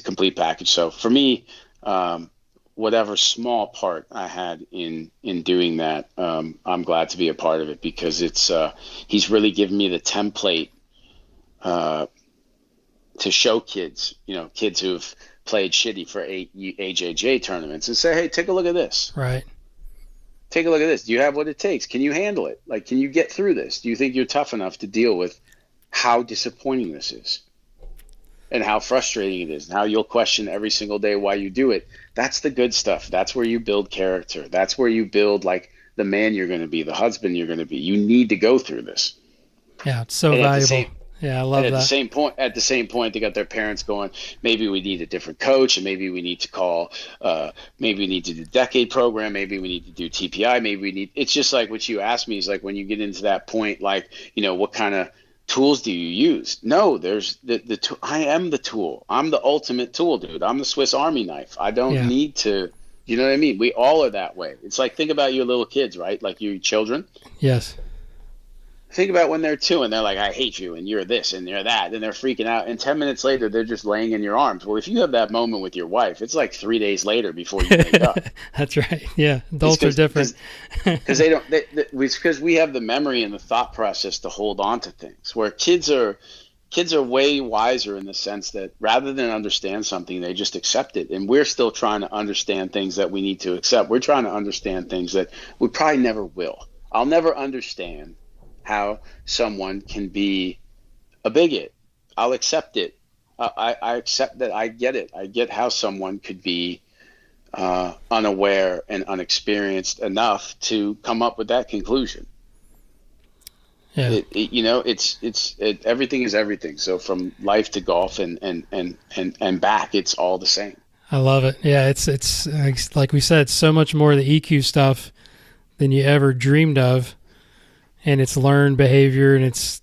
complete package. So for me, whatever small part I had in doing that, I'm glad to be a part of it, because he's really given me the template, to show kids, kids who've played shitty for 8 AJJ tournaments, and say, hey, take a look at this. Right. Take a look at this. Do you have what it takes? Can you handle it? Like, can you get through this? Do you think you're tough enough to deal with how disappointing this is and how frustrating it is and how you'll question every single day why you do it? That's the good stuff. That's where you build character. That's where you build, like, the man you're going to be, the husband you're going to be. You need to go through this. Yeah, it's so valuable. Yeah, I love that. At the same point, they got their parents going, maybe we need a different coach, and maybe we need to call, maybe we need to do decade program, maybe we need to do TPI, it's just like what you asked me is like, when you get into that point, like, what kind of tools do you use? No, there's I am the tool. I'm the ultimate tool, dude. I'm the Swiss Army knife. I don't need to, you know what I mean? We all are that way. It's like, think about your little kids, right? Like your children. Yes. Think about when they're 2 and they're like, I hate you and you're this and you're that, and they're freaking out, and 10 minutes later they're just laying in your arms. Well, if you have that moment with your wife, it's like 3 days later before you wake up. That's right. Yeah, adults are different. Because because we have the memory and the thought process to hold on to things, where kids are way wiser in the sense that rather than understand something, they just accept it. And we're still trying to understand things that we need to accept. We're trying to understand things that we probably never will. I'll never understand how someone can be a bigot. I'll accept it. I accept that. I get it. I get how someone could be unaware and unexperienced enough to come up with that conclusion. Yeah. Everything is everything. So from life to golf and back, it's all the same. I love it. Yeah, it's like we said, so much more of the EQ stuff than you ever dreamed of. And it's learned behavior, and it's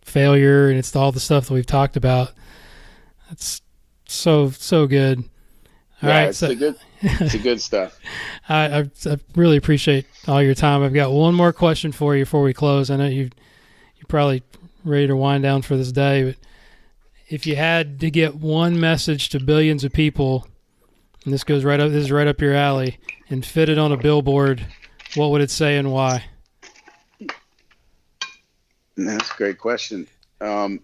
failure, and it's all the stuff that we've talked about. It's so good. All right, it's the good stuff. I really appreciate all your time. I've got one more question for you before we close. I know you're probably ready to wind down for this day, but if you had to get one message to billions of people, and this is right up your alley, and fit it on a billboard, what would it say and why? That's a great question. I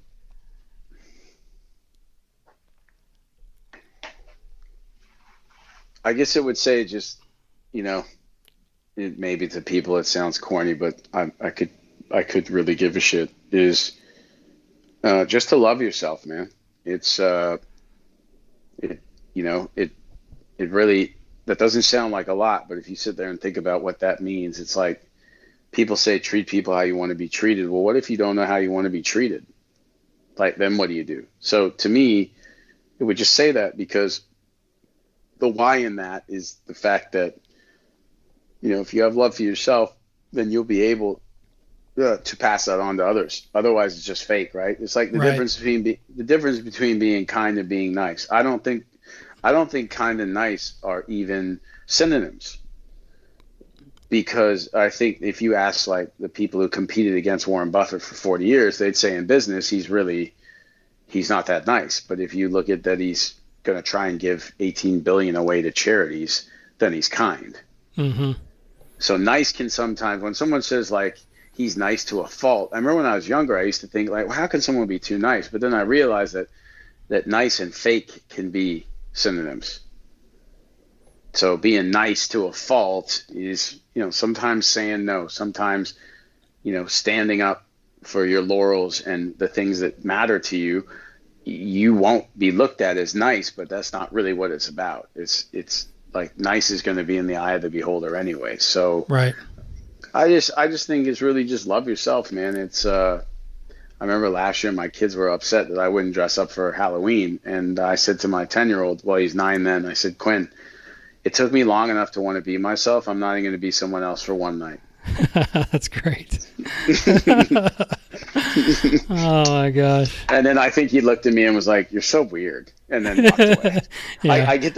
guess it would say just, maybe to people it sounds corny, but I could really give a shit, is just to love yourself, man. It's it really, that doesn't sound like a lot, but if you sit there and think about what that means, it's like, people say treat people how you want to be treated. Well, what if you don't know how you want to be treated? Like, then what do you do? So to me, it would just say that, because the why in that is the fact that, if you have love for yourself, then you'll be able to pass that on to others. Otherwise, it's just fake, right? It's like the difference between being kind and being nice. I don't think kind and nice are even synonyms. Because I think if you ask like the people who competed against Warren Buffett for 40 years, they'd say in business, he's not that nice. But if you look at that, he's going to try and give 18 billion away to charities, then he's kind. Mm-hmm. So nice can sometimes, when someone says like he's nice to a fault, I remember when I was younger, I used to think like, well, how can someone be too nice? But then I realized that nice and fake can be synonyms. So being nice to a fault is, sometimes saying no, sometimes, standing up for your laurels and the things that matter to you. You won't be looked at as nice, but that's not really what it's about. It's like nice is going to be in the eye of the beholder anyway. So right. I just think it's really just love yourself, man. It's I remember last year my kids were upset that I wouldn't dress up for Halloween, and I said to my 10-year-old, well, he's 9 then, I said, Quinn, it took me long enough to want to be myself. I'm not even going to be someone else for one night. That's great. Oh my gosh. And then I think he looked at me and was like, "You're so weird," and then walked away. Yeah. I get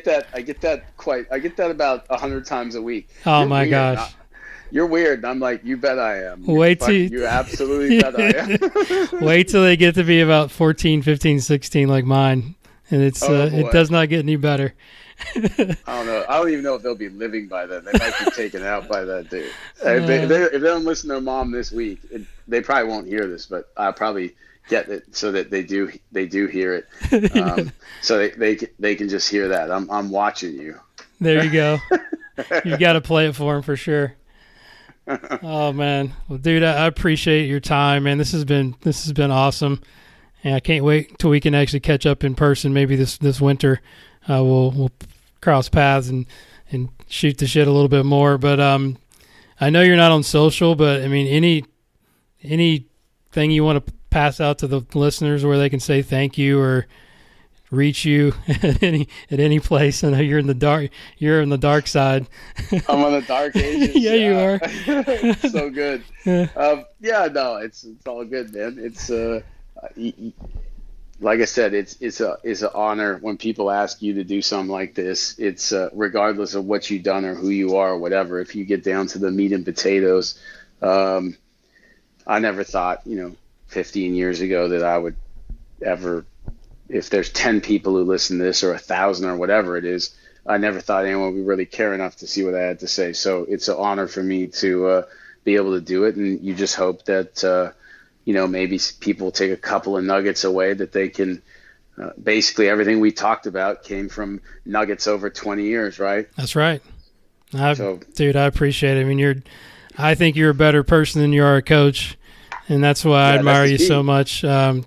that about 100 times a week. Oh You're my weird. gosh. You're weird. And I'm like, you bet I am. You absolutely bet I am. Wait till they get to be about 14, 15, 16 like mine. And it does not get any better. I don't know. I don't even know if they'll be living by then. They might be taken out by that, dude. If they don't listen to their mom this week, they probably won't hear this, but I'll probably get it so that they do hear it. So they can just hear that. I'm watching you. There you go. You got to play it for them for sure. Oh man. Well, dude, I appreciate your time, man. This has been awesome. And I can't wait till we can actually catch up in person. Maybe this winter. We'll cross paths and shoot the shit a little bit more. But I know you're not on social, but I mean, anything you want to pass out to the listeners where they can say thank you or reach you at any place. I know you're in the dark. You're in the dark side. I'm on the dark ages. Yeah, you are. So good. No, it's all good, man. It's like I said, it's an honor when people ask you to do something like this. It's regardless of what you've done or who you are or whatever. If you get down to the meat and potatoes, I never thought, 15 years ago that I would ever, if there's 10 people who listen to this or 1,000 or whatever it is, I never thought anyone would really care enough to see what I had to say. So it's an honor for me to be able to do it. And you just hope that, maybe people take a couple of nuggets away that they can, basically everything we talked about came from nuggets over 20 years, right? That's right. Dude, I appreciate it. I mean, I think you're a better person than you are a coach, and that's why I admire you so much. So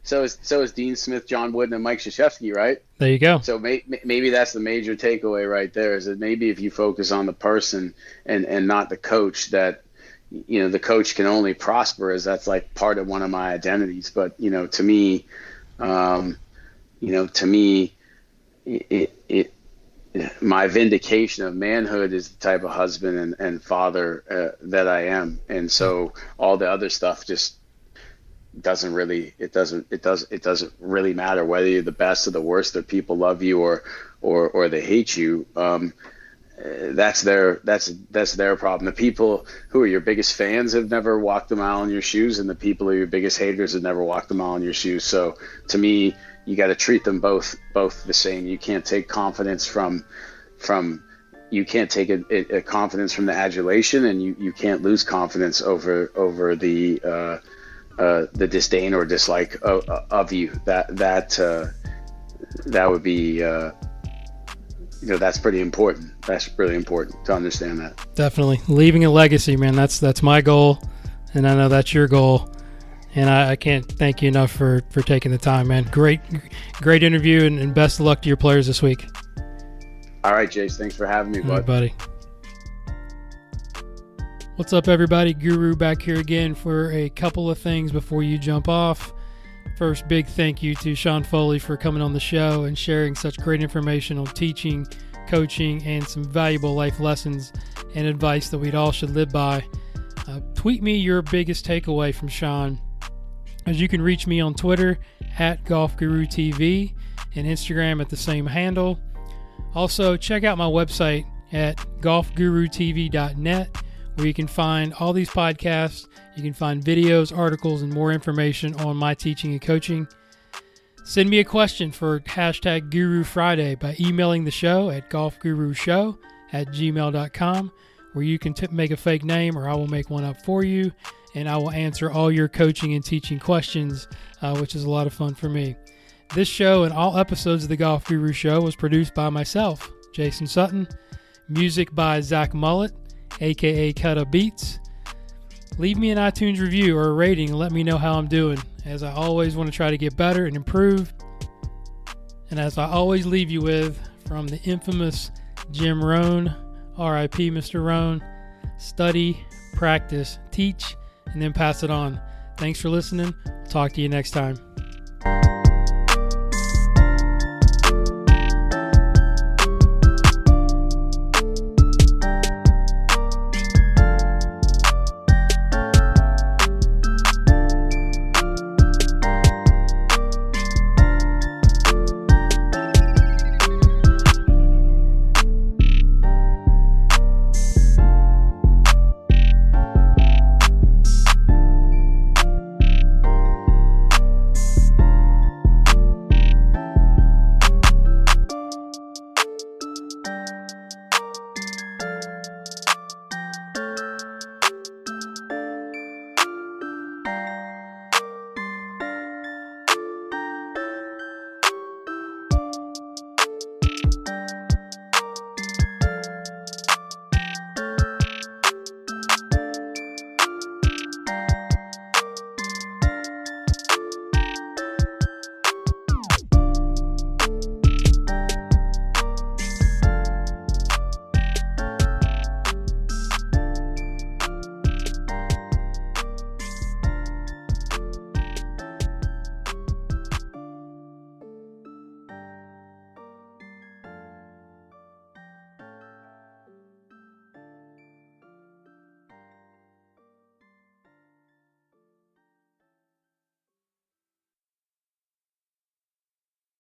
is Dean Smith, John Wooden, and Mike Krzyzewski, right? There you go. So maybe that's the major takeaway right there, is that maybe if you focus on the person and not the coach, that the coach can only prosper as that's like part of one of my identities. But, to me, my vindication of manhood is the type of husband and father that I am. And so all the other stuff just doesn't really really matter whether you're the best or the worst, or people love you or they hate you. That's their problem. The people who are your biggest fans have never walked a mile in your shoes, and the people who are your biggest haters have never walked a mile in your shoes. So to me, you got to treat them both the same. You can't take confidence from you can't take a confidence from the adulation, and you can't lose confidence over the disdain or dislike of you. That would be that's pretty important. That's really important to understand that. Definitely. Leaving a legacy, man. That's my goal, and I know that's your goal. And I can't thank you enough for taking the time, man. Great interview, and best of luck to your players this week. All right, Jace. Thanks for having me, bud. All right, buddy. What's up, everybody? Guru back here again for a couple of things before you jump off. First, big thank you to Sean Foley for coming on the show and sharing such great information on teaching, coaching, and some valuable life lessons and advice that we'd all should live by. Tweet me your biggest takeaway from Sean, as you can reach me on Twitter at GolfGuruTV and Instagram at the same handle. Also, check out my website at golfgurutv.net, where you can find all these podcasts. You can find videos, articles, and more information on my teaching and coaching. Send me a question for hashtag Guru Friday by emailing the show at golfgurushow@gmail.com, where you can make a fake name, or I will make one up for you, and I will answer all your coaching and teaching questions, which is a lot of fun for me. This show and all episodes of the Golf Guru Show was produced by myself, Jason Sutton. Music by Zach Mullet, aka Cutta Beats. Leave me an iTunes review or a rating and let me know how I'm doing, as I always want to try to get better and improve. And as I always leave you with, from the infamous Jim Rohn, R.I.P. Mr. Rohn, study, practice, teach, and then pass it on. Thanks for listening. Talk to you next time.